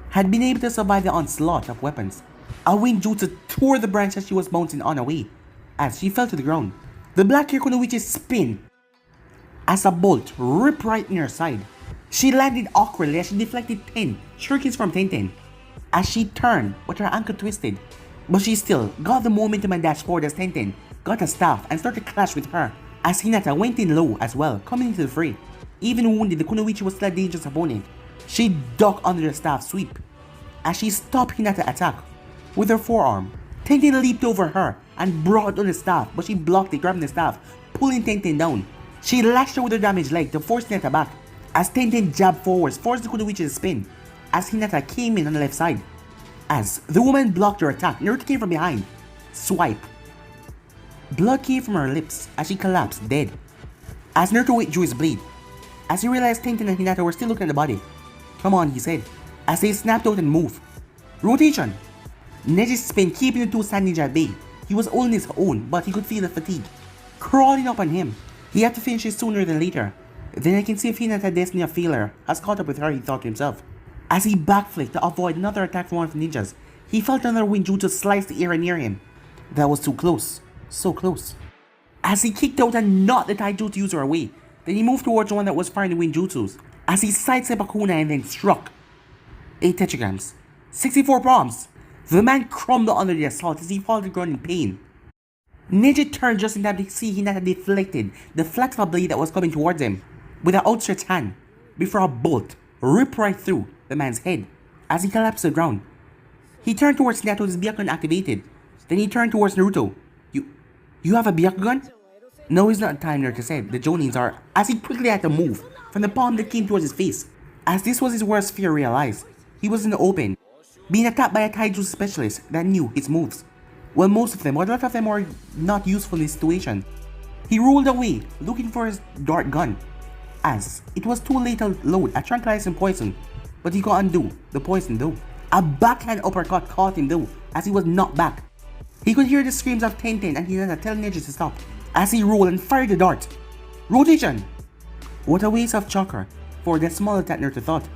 had been able to survive the onslaught of weapons. A wind jutsu tore the branch that she was bouncing on away as she fell to the ground. The black hair kunoichi spin as a bolt ripped right in her side. She landed awkwardly as she deflected 10 shurikens from Tenten. As she turned with her ankle twisted, but she still got the momentum and dashed forward as Tenten got a staff and started to clash with her. As Hinata went in low as well, coming into the fray. Even wounded, the kunoichi was still a dangerous opponent. She ducked under the staff sweep as she stopped Hinata's attack with her forearm. Tenten leaped over her and brought on the staff, but she blocked it, grabbing the staff, pulling Tenten down. She lashed her with her damaged leg to force Hinata back as Tenten jabbed forwards, forced the kunoichi to spin as Hinata came in on the left side. As the woman blocked her attack, Naruto came from behind. Swipe. Blood came from her lips as she collapsed dead. As Naruto withdrew his blade, as he realized Tenten and Hinata were still looking at the body. Come on, he said, as they snapped out and moved. Rotation! Neji's spin keeping the 2 sand ninja at bay. He was holding his own, but he could feel the fatigue crawling up on him. He had to finish it sooner than later. Then I can see if Hinata's destiny of failure has caught up with her, he thought to himself. As he backflipped to avoid another attack from one of the ninjas, he felt another wind jutsu slice the air near him. That was too close. So close. As he kicked out and knocked the taijutsu user away, then he moved towards the one that was firing the wind jutsus. As he sidestepped a kunai and then struck. 8 tetragrams. 64 palms. The man crumbled under the assault as he fell to the ground in pain. Neji turned just in time to see Hinata deflected the flat of a blade that was coming towards him with an outstretched hand before a bolt ripped right through the man's head as he collapsed to the ground. He turned towards Hinata with his Byakugan activated. Then he turned towards Naruto. You have a Byakugan? No, it's not time, Naruto said. The Jonins are, as he quickly had to move from the palm that came towards his face. As this was his worst fear realized, he was in the open, being attacked by a taijutsu specialist that knew his moves. Well, most of them, but a lot of them were not useful in this situation. He rolled away, looking for his dart gun, as it was too late to load a tranquilizing poison, but he got undo the poison though. A backhand uppercut caught him though, as he was knocked back. He could hear the screams of Tenten and Hinata telling Neji to stop, as he rolled and fired the dart. Rotation! What a waste of chakra for that small attack, Naruto thought.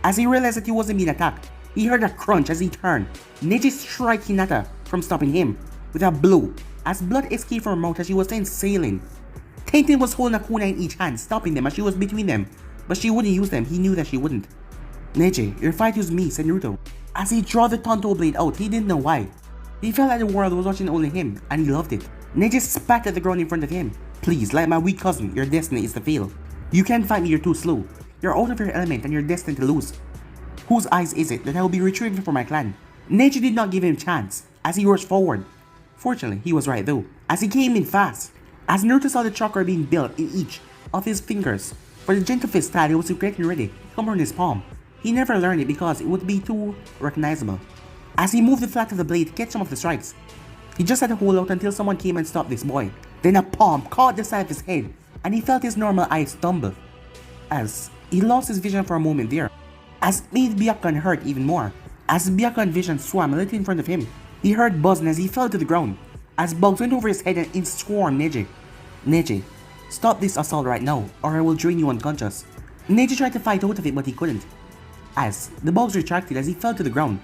As he realized that he wasn't being attacked, he heard a crunch as he turned. Neji struck Hinata from stopping him with a blow, as blood escaped from her mouth as she was then sailing. Tenten was holding a kunai in each hand, stopping them as she was between them, but she wouldn't use them. He knew that she wouldn't. Neji, your fight with me, said Naruto. As he drew the Tonto blade out, he didn't know why. He felt like the world was watching only him, and he loved it. Neji spat at the ground in front of him. Please, like my weak cousin, your destiny is to fail. You can't fight me, you're too slow. You're out of your element and you're destined to lose. Whose eyes is it that I will be retrieving for my clan? Neji did not give him a chance, as he rushed forward. Fortunately, he was right though, as he came in fast. As Naruto saw the chakra being built in each of his fingers, for the gentle fist style he was getting ready to come on his palm. He never learned it because it would be too recognizable. As he moved the flat of the blade to catch some of the strikes, he just had to hold out until someone came and stopped this boy. Then a palm caught the side of his head, and he felt his normal eyes stumble, as he lost his vision for a moment there, as it made Byakugan hurt even more. As Byakugan vision swam a little in front of him, he heard buzzing as he fell to the ground, as bugs went over his head and swarmed Neji. Neji, stop this assault right now, or I will drain you unconscious. Neji tried to fight out of it, but he couldn't, as the bugs retracted as he fell to the ground,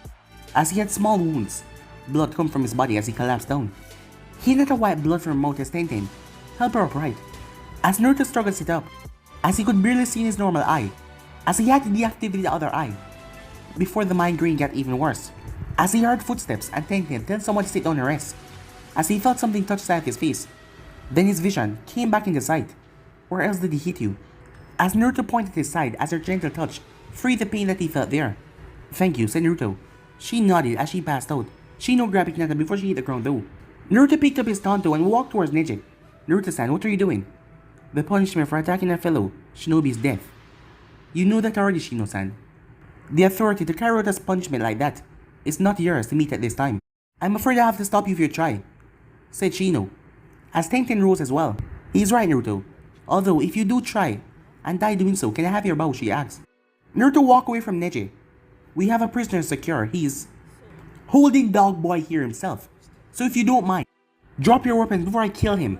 as he had small wounds. Blood come from his body as he collapsed down. Hinata wiped blood from her mouth as Tenten helped her upright, as Naruto struggled to sit up, as he could barely see in his normal eye, as he had to deactivate the other eye, before the migraine got even worse, as he heard footsteps and Tenten tell someone to sit down and rest, as he felt something touch the side of his face. Then his vision came back into sight. Where else did he hit you? As Naruto pointed his side as her gentle touch freed the pain that he felt there. Thank you, said Naruto. She nodded as she passed out. Shino grabbed Hinata before she hit the ground though. Naruto picked up his Tonto and walked towards Neji. Naruto-san, what are you doing? The punishment for attacking a fellow shinobi is death. You know that already, Shino-san. The authority to carry out a punishment like that is not yours to meet at this time. I'm afraid I have to stop you if you try, said Shino, as Tenten rose as well. He's right, Naruto. Although, if you do try, and die doing so, can I have your bow, she asked. Naruto walked away from Neji. We have a prisoner secure. He's holding Dog Boy here himself. So if you don't mind, drop your weapons before I kill him.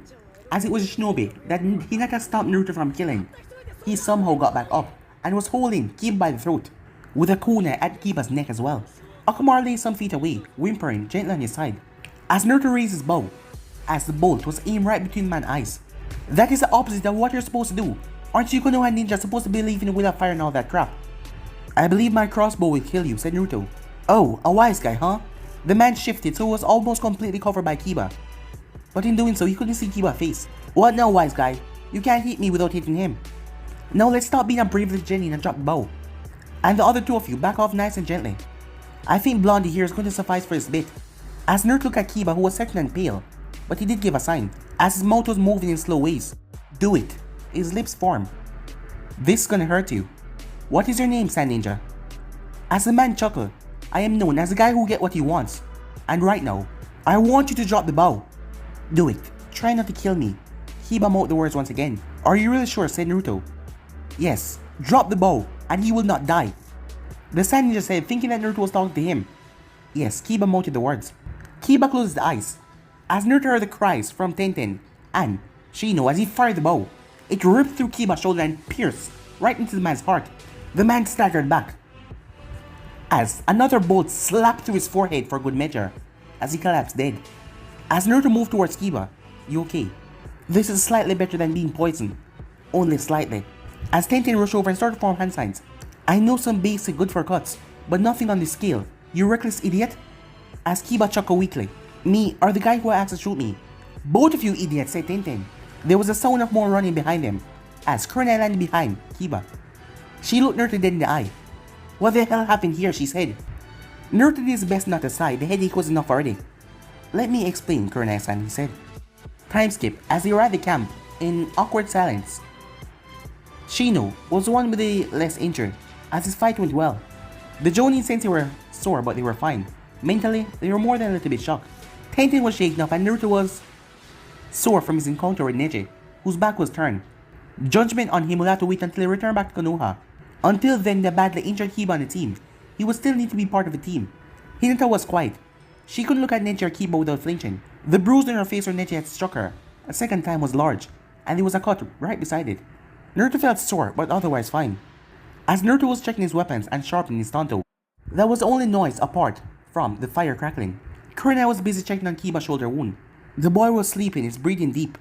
As it was a shinobi that Hinata stopped Naruto from killing, he somehow got back up and was holding Kiba by the throat, with a kunai at Kiba's neck as well. Okamura lay some feet away, whimpering gently on his side, as Naruto raised his bow, as the bolt was aimed right between man's eyes. That is the opposite of what you're supposed to do. Aren't you Konoha ninja supposed to believe in without fire and all that crap? I believe my crossbow will kill you, said Naruto. Oh, a wise guy, huh? The man shifted so it was almost completely covered by Kiba. But in doing so, he couldn't see Kiba's face. What now, wise guy? You can't hit me without hitting him. Now let's stop being a brave little Jenny and drop the bow. And the other two of you, back off nice and gently. I think Blondie here is going to suffice for this bit. As Naruto looked at Kiba, who was certain and pale, but he did give a sign, as his mouth was moving in slow ways. Do it. His lips formed. This is gonna hurt you. What is your name, Sand Ninja? As the man chuckled, I am known as the guy who gets what he wants. And right now, I want you to drop the bow. Do it. Try not to kill me. Kiba mouthed the words once again. Are you really sure, said Naruto. Yes, drop the bow, and he will not die. The Sand Ninja said, thinking that Naruto was talking to him. Yes, Kiba mouthed the words. Kiba closed his eyes, as Naruto heard the cries from Tenten and Shino as he fired the bow. It ripped through Kiba's shoulder and pierced right into the man's heart. The man staggered back, as another bolt slapped through his forehead for good measure, as he collapsed dead. As Naruto moved towards Kiba, you okay? This is slightly better than being poisoned. Only slightly. As Tenten rushed over and started to form hand signs. I know some basic good for cuts, but nothing on this scale. You reckless idiot? As Kiba chuckled weakly. Me or the guy who asked to shoot me? Both of you idiots, said Tenten. There was a sound of more running behind them, as Kurenai landed behind Kiba. She looked Naruto dead in the eye. What the hell happened here, she said. Naruto did his best not to sigh, the headache was enough already. Let me explain, Kurenai-san, he said. Time skip, as they were at the camp, in awkward silence. Shino was the one with the less injured, as his fight went well. The Jonin sensei were sore, but they were fine. Mentally, they were more than a little bit shocked. Tenten was shaken up and Naruto was sore from his encounter with Neji, whose back was turned. Judgment on him will have to wait until he returned back to Konoha. Until then, the badly injured Kiba on the team, he would still need to be part of the team. Hinata was quiet. She couldn't look at Neji or Kiba without flinching. The bruise on her face where Neji had struck her a second time was large, and there was a cut right beside it. Naruto felt sore, but otherwise fine. As Naruto was checking his weapons and sharpening his tanto, that was the only noise apart from the fire crackling. Kurenai was busy checking on Kiba's shoulder wound. The boy was sleeping, his breathing deep.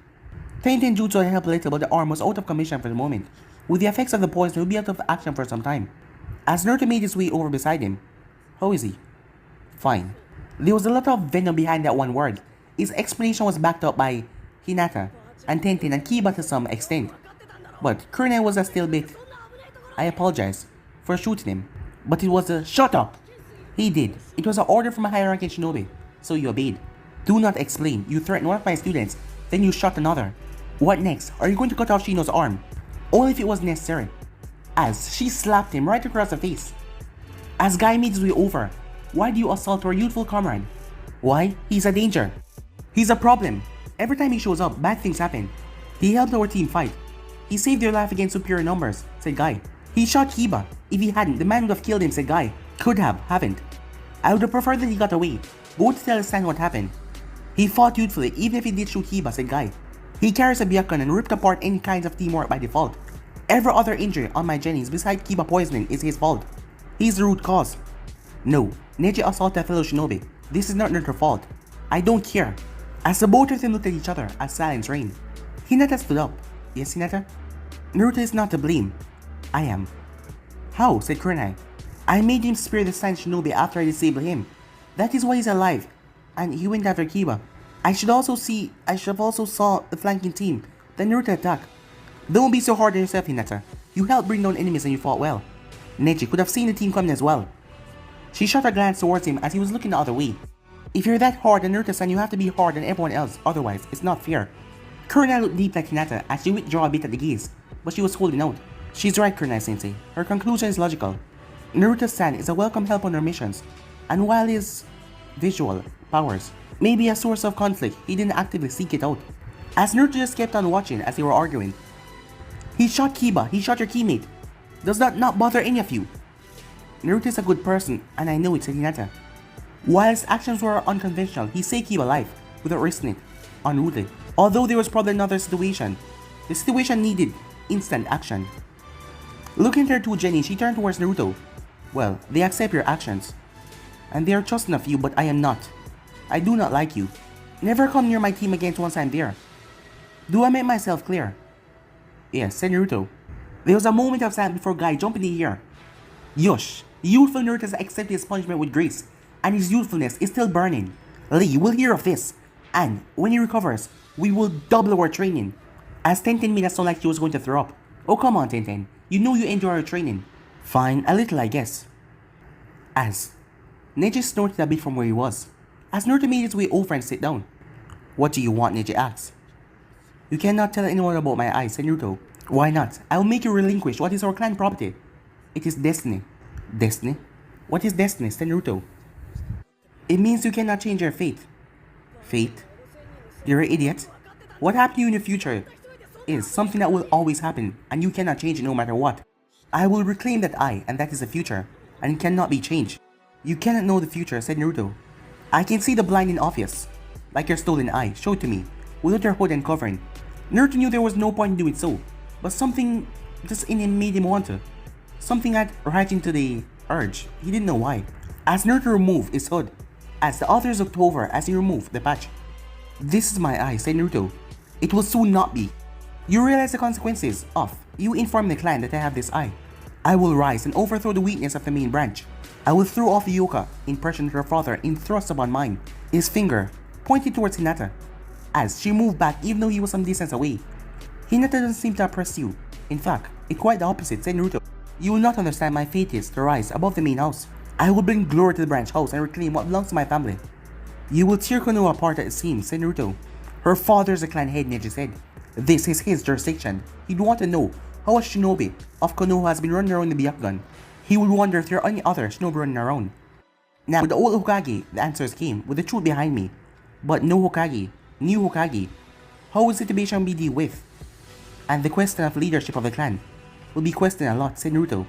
Tenten jutsu had helped a little, but the arm was out of commission for the moment. With the effects of the poison, he would be out of action for some time. As Naruto made his way over beside him, how is he? Fine. There was a lot of venom behind that one word. His explanation was backed up by Hinata and Tenten and Kiba to some extent. But Kurenai was a still bit. I apologize for shooting him, but it was a shut up. He did. It was an order from a high-ranking shinobi, so you obeyed. Do not explain. You threatened one of my students, then you shot another. What next? Are you going to cut off Shino's arm? Only if it was necessary. As she slapped him right across the face. As Guy made his way over, why do you assault our youthful comrade? Why? He's a danger. He's a problem. Every time he shows up, bad things happen. He helped our team fight. He saved their life against superior numbers, said Guy. He shot Kiba. If he hadn't, the man would have killed him, said Guy. Could have, haven't. I would have preferred that he got away. Go to tell Stan what happened. He fought youthfully, even if he did shoot Kiba, said Guy. He carries a Byakugan and ripped apart any kinds of teamwork by default. Every other injury on my Jennies besides Kiba poisoning is his fault. He's the root cause. No, Neji assaulted a fellow shinobi. This is not Naruto's fault. I don't care. As the both of them looked at each other as silence reigned, Hinata stood up. Yes, Hinata? Naruto is not to blame. I am. How? Said Kurenai. I made him spare the Saiyan shinobi after I disabled him. That is why he's alive. And he went after Kiba. I should have also saw the flanking team. Then Naruto attacked. Don't be so hard on yourself, Hinata. You helped bring down enemies and you fought well. Neji could have seen the team coming as well. She shot a glance towards him as he was looking the other way. If you're that hard on Naruto-san, you have to be hard on everyone else, otherwise it's not fair. Kurenai looked deep at Hinata as she withdrew a bit at the gaze, but she was holding out. She's right, Kurenai-sensei. Her conclusion is logical. Naruto-san is a welcome help on her missions, and while his visual powers may be a source of conflict, he didn't actively seek it out. As Naruto just kept on watching as they were arguing. He shot Kiba, he shot your teammate. Does that not bother any of you? Naruto is a good person, and I know it, said Hinata. While his actions were unconventional, he saved Kiba alive, without risking it, unrudely. Although there was probably another situation. The situation needed instant action. Looking at her two Jenny, she turned towards Naruto. Well, they accept your actions. And they are trusting of you, but I am not. I do not like you. Never come near my team again once I'm there. Do I make myself clear? Yes, said Naruto. There was a moment of silence before Guy jumped in the air. Yosh, youthful Naruto has accepted his punishment with grace, and his youthfulness is still burning. Lee will hear of this, and when he recovers, we will double our training. As Tenten made it sound like she was going to throw up. Oh come on, Tenten, you know you enjoy our training. Fine, a little I guess. As Neji snorted a bit from where he was. As Naruto made his way over and sit down. What do you want, Neji asked. You cannot tell anyone about my eyes, said Naruto. Why not? I will make you relinquish what is our clan property. It is destiny. Destiny? What is destiny, said Naruto. It means you cannot change your fate. Fate? You're an idiot. What happened to you in the future is something that will always happen, and you cannot change it no matter what. I will reclaim that eye, and that is the future, and it cannot be changed. You cannot know the future, said Naruto. I can see the blinding obvious, like your stolen eye, show it to me, without your hood and covering. Naruto knew there was no point in doing so, but something just in him made him want to. Something had right into the urge, he didn't know why. As Naruto removed his hood, as the others looked over as he removed the patch. This is my eye, said Naruto. It will soon not be. You realize the consequences of you inform the clan that I have this eye. I will rise and overthrow the weakness of the main branch. I will throw off the yoka impression of her father in thrust upon mine. His finger pointed towards Hinata, as she moved back even though he was some distance away. Hinata doesn't seem to oppress you. In fact, it's quite the opposite, said Naruto. You will not understand my fate is to rise above the main house. I will bring glory to the branch house and reclaim what belongs to my family. You will tear Konoha apart at the seams, said Naruto. Her father is a clan head, Neji said. This is his jurisdiction. He'd want to know how a shinobi of Konoha has been running around the Byakugan. He would wonder if there are any other shinobi running around. Now, with the old Hokage, the answers came, with the truth behind me. But no Hokage, new Hokage. How is the situation be dealt with? And the question of leadership of the clan will be questioned a lot, said Naruto.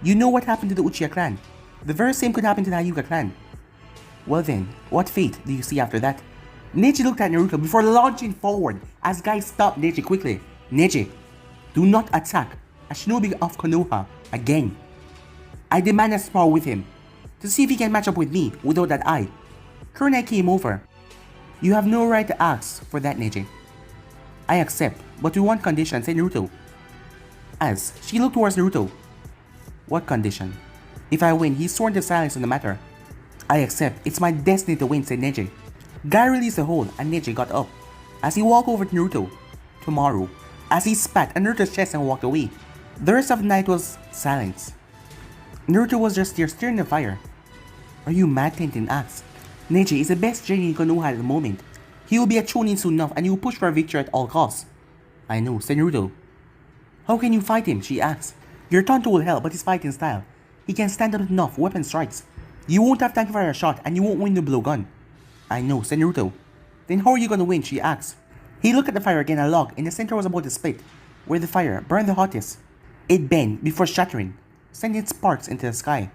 You know what happened to the Uchiha clan? The very same could happen to the Hyuga clan. Well then, what fate do you see after that? Neji looked at Naruto before launching forward as Guy stopped Neji quickly. Neji, do not attack a shinobi of Konoha again. I demand a spar with him to see if he can match up with me without that eye. Kurenai came over. You have no right to ask for that, Neji. I accept, but with one condition, said Naruto. As she looked towards Naruto. What condition? If I win, he's sworn to silence on the matter. I accept, it's my destiny to win, said Neji. Guy released the hold and Neji got up. As he walked over to Naruto. Tomorrow. As he spat on Naruto's chest and walked away. The rest of the night was silence. Naruto was just there staring at the fire. Are you mad? Tenten asked. Neji is the best genin Konoha at the moment. He will be a chunin soon enough and he will push for a victory at all costs. I know, said Naruto. How can you fight him? She asked. Your Tonto will help, but his fighting style. He can stand up enough weapon strikes. You won't have time to fire a shot and you won't win the blowgun. I know, said Naruto. Then how are you gonna win? She asked. He looked at the fire again. A log in the center was about to split, where the fire burned the hottest. It bent before shattering, sending sparks into the sky.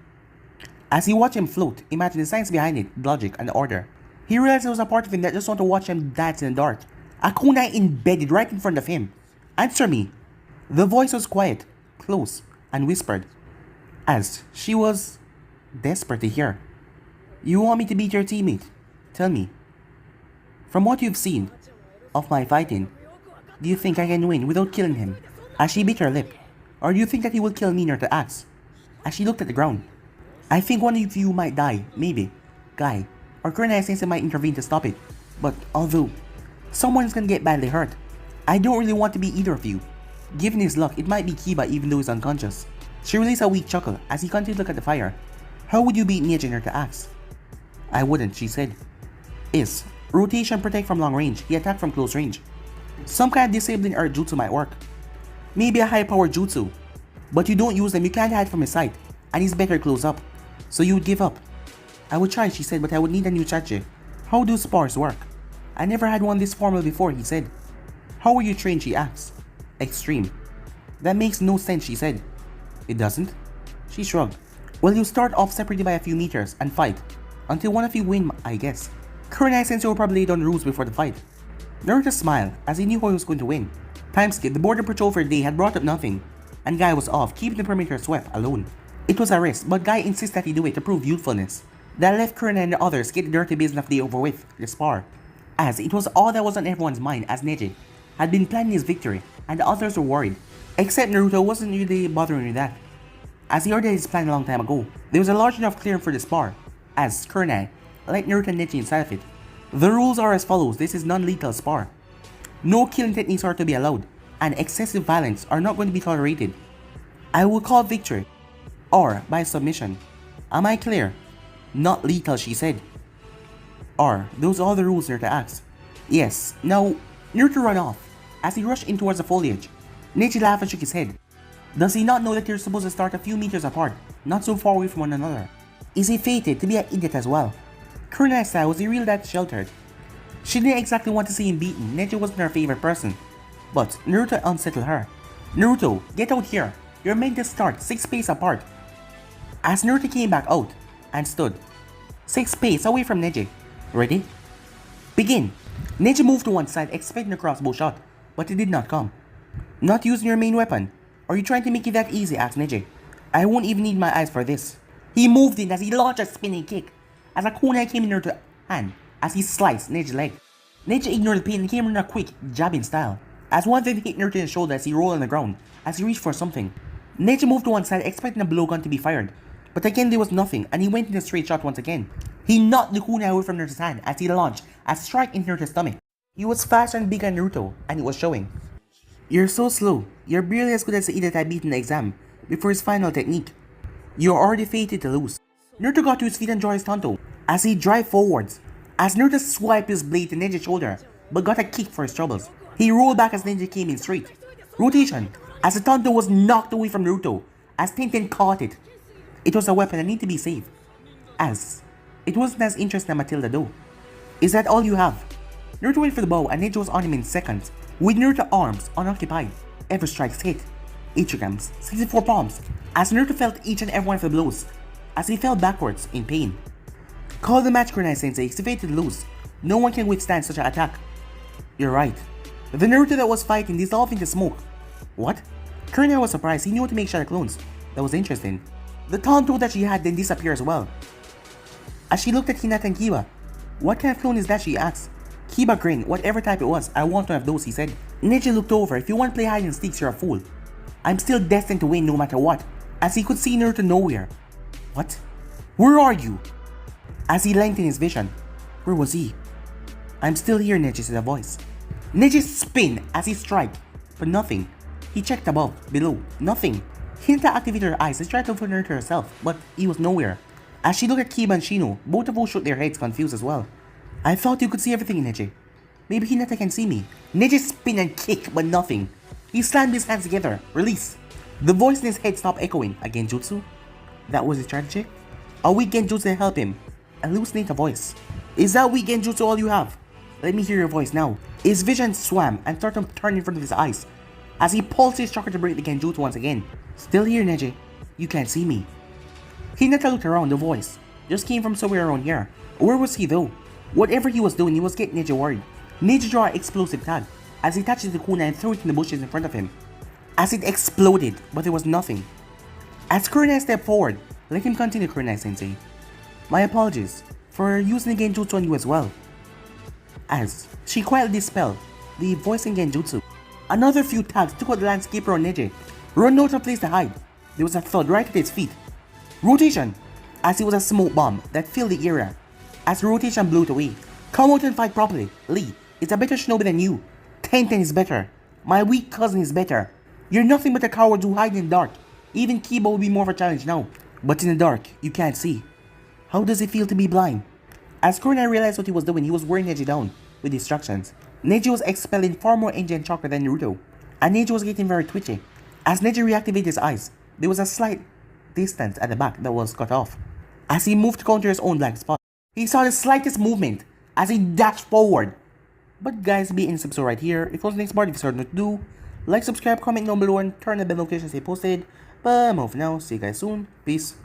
As he watched him float, imagine the science behind it, logic and order. He realized there was a part of him that just wanted to watch him dance in the dark. A kunai embedded right in front of him. Answer me. The voice was quiet, close, and whispered, as she was desperate to hear. You want me to beat your teammate? Tell me. From what you've seen of my fighting, do you think I can win without killing him? As she bit her lip. Or do you think that he will kill me near the axe? As she looked at the ground. I think one of you might die, maybe. Guy. Or Kurenai Sensei might intervene to stop it. But although someone's gonna get badly hurt, I don't really want to be either of you. Given his luck, it might be Kiba even though he's unconscious. She released a weak chuckle as he continued to look at the fire. How would you beat Neji near the axe? I wouldn't, she said. Is rotation protect from long range, he attacked from close range. Some kind of disabling earth jutsu might work. Maybe a high powered jutsu. But you don't use them, you can't hide from his sight. And he's better close up. So you would give up. I would try, she said, but I would need a new strategy. How do spars work? I never had one this formal before, he said. How were you trained, she asked. Extreme. That makes no sense, she said. It doesn't? She shrugged. Well, you start off separately by a few meters and fight. Until one of you win, I guess. Kurenai Sensei will probably lay down rules before the fight. Naruto smiled as he knew how he was going to win. Time skip, the border patrol for the day had brought up nothing. And Guy was off, keeping the perimeter swept alone. It was a risk, but Guy insisted that he do it to prove youthfulness. That left Kurenai and the others get the dirty business of the day over with, the spar. As it was all that was on everyone's mind as Neji had been planning his victory, and the others were worried. Except Naruto wasn't really bothering with that. As he already had his plan a long time ago, there was a large enough clearing for the spar, as Kurenai let Naruto and Neji inside of it. The rules are as follows, this is non-lethal spar. No killing techniques are to be allowed, and excessive violence are not going to be tolerated. I will call victory, or by submission. Am I clear? Not lethal, she said. Or, those are the rules Naruto asked. Yes, now, Naruto ran off, as he rushed in towards the foliage. Neji laughed and shook his head. Does he not know that you're supposed to start a few meters apart, not so far away from one another? Is he fated to be an idiot as well? Kurenai's style was he really that sheltered? She didn't exactly want to see him beaten, Neji wasn't her favorite person. But Naruto unsettled her. Naruto, get out here. You're meant to start 6 paces apart. As Naruto came back out and stood 6 paces away from Neji. Ready? Begin. Neji moved to one side expecting a crossbow shot, but it did not come. Not using your main weapon? Are you trying to make it that easy? Asked Neji. I won't even need my eyes for this. He moved in as he launched a spinning kick as a kunai came in Naruto's hand as he sliced Neji's leg. Neji ignored the pain and came in a quick, jabbing style. As one of them hit Naruto in the shoulder as he rolled on the ground as he reached for something. Neji moved to one side expecting a blowgun to be fired. But again there was nothing and he went in a straight shot once again. He knocked the kunai away from Naruto's hand as he launched a strike into Naruto's stomach. He was faster and bigger than Naruto and it was showing. You're so slow. You're barely as good as the idiot I beat in the exam before his final technique. You're already fated to lose. Naruto got to his feet and drew his Tonto as he drive forwards. As Naruto swiped his blade to Neji's shoulder, but got a kick for his troubles. He rolled back as Neji came in straight. Rotation, as the Tonto was knocked away from Naruto, as Tenten caught it. It was a weapon that needed to be saved. As it wasn't as interesting as Matilda though. Is that all you have? Naruto went for the bow and Neji was on him in seconds, with Naruto's arms unoccupied. Every strikes hit. 8 grams, 64 palms, as Naruto felt each and every one of the blows, as he fell backwards in pain. Call the match, Kurenai sensei, he's fated to lose. No one can withstand such an attack. You're right. The Naruto that was fighting dissolved into smoke. What? Kurenai was surprised, he knew how to make shadow clones. That was interesting. The Tonto that she had then disappeared as well. As she looked at Hinata and Kiba, what kind of clone is that, she asked. Kiba grinned, whatever type it was, I want to have those, he said. Neji looked over, if you want to play hide and seek, you're a fool. I'm still destined to win no matter what, as he could see Naruto nowhere. What? Where are you? As he lengthened his vision. Where was he? I'm still here, Neji said a voice. Neji spin as he struck, but nothing. He checked above, below, nothing. Hinata activated her eyes and tried to look for Naruto herself, but he was nowhere. As she looked at Kiba and Shino, both of whom shook their heads confused as well. I thought you could see everything, Neji. Maybe Hinata can see me. Neji spin and kick, but nothing. He slammed his hands together. Release. The voice in his head stopped echoing. A genjutsu? That was his strategy? A weak genjutsu to help him. Hallucinate a voice. Is that weak genjutsu all you have? Let me hear your voice now. His vision swam and started to turn in front of his eyes as he pulsed his chakra to break the genjutsu once again. Still here, Neji. You can't see me. Hinata looked around. The voice just came from somewhere around here. Where was he though? Whatever he was doing, he was getting Neji worried. Neji drew an explosive tag as he touched the kunai and threw it in the bushes in front of him. As it exploded, but there was nothing. As Kurenai stepped forward, let him continue, Kurenai sensei. My apologies for using the genjutsu on you as well. As she quietly dispelled the voice in genjutsu. Another few tags took out the landscaper on Neji. Run out of place to hide. There was a thud right at his feet. Rotation! As it was a smoke bomb that filled the area. As rotation blew it away. Come out and fight properly. Lee, it's a better shinobi than you. Tenten is better. My weak cousin is better. You're nothing but a coward who hide in the dark. Even Kiba will be more of a challenge now. But in the dark, you can't see. How does it feel to be blind? As Kurenai realized what he was doing, he was wearing Neji down with instructions. Neji was expelling far more energy and chakra than Naruto, and Neji was getting very twitchy. As Neji reactivated his eyes, there was a slight distance at the back that was cut off. As he moved to counter his own black spot, he saw the slightest movement as he dashed forward. But guys, be in subscribe right here. If it was the next part, if you started to do, like, subscribe, comment down below, and turn the bell notifications to stay posted. But I'm off now. See you guys soon. Peace.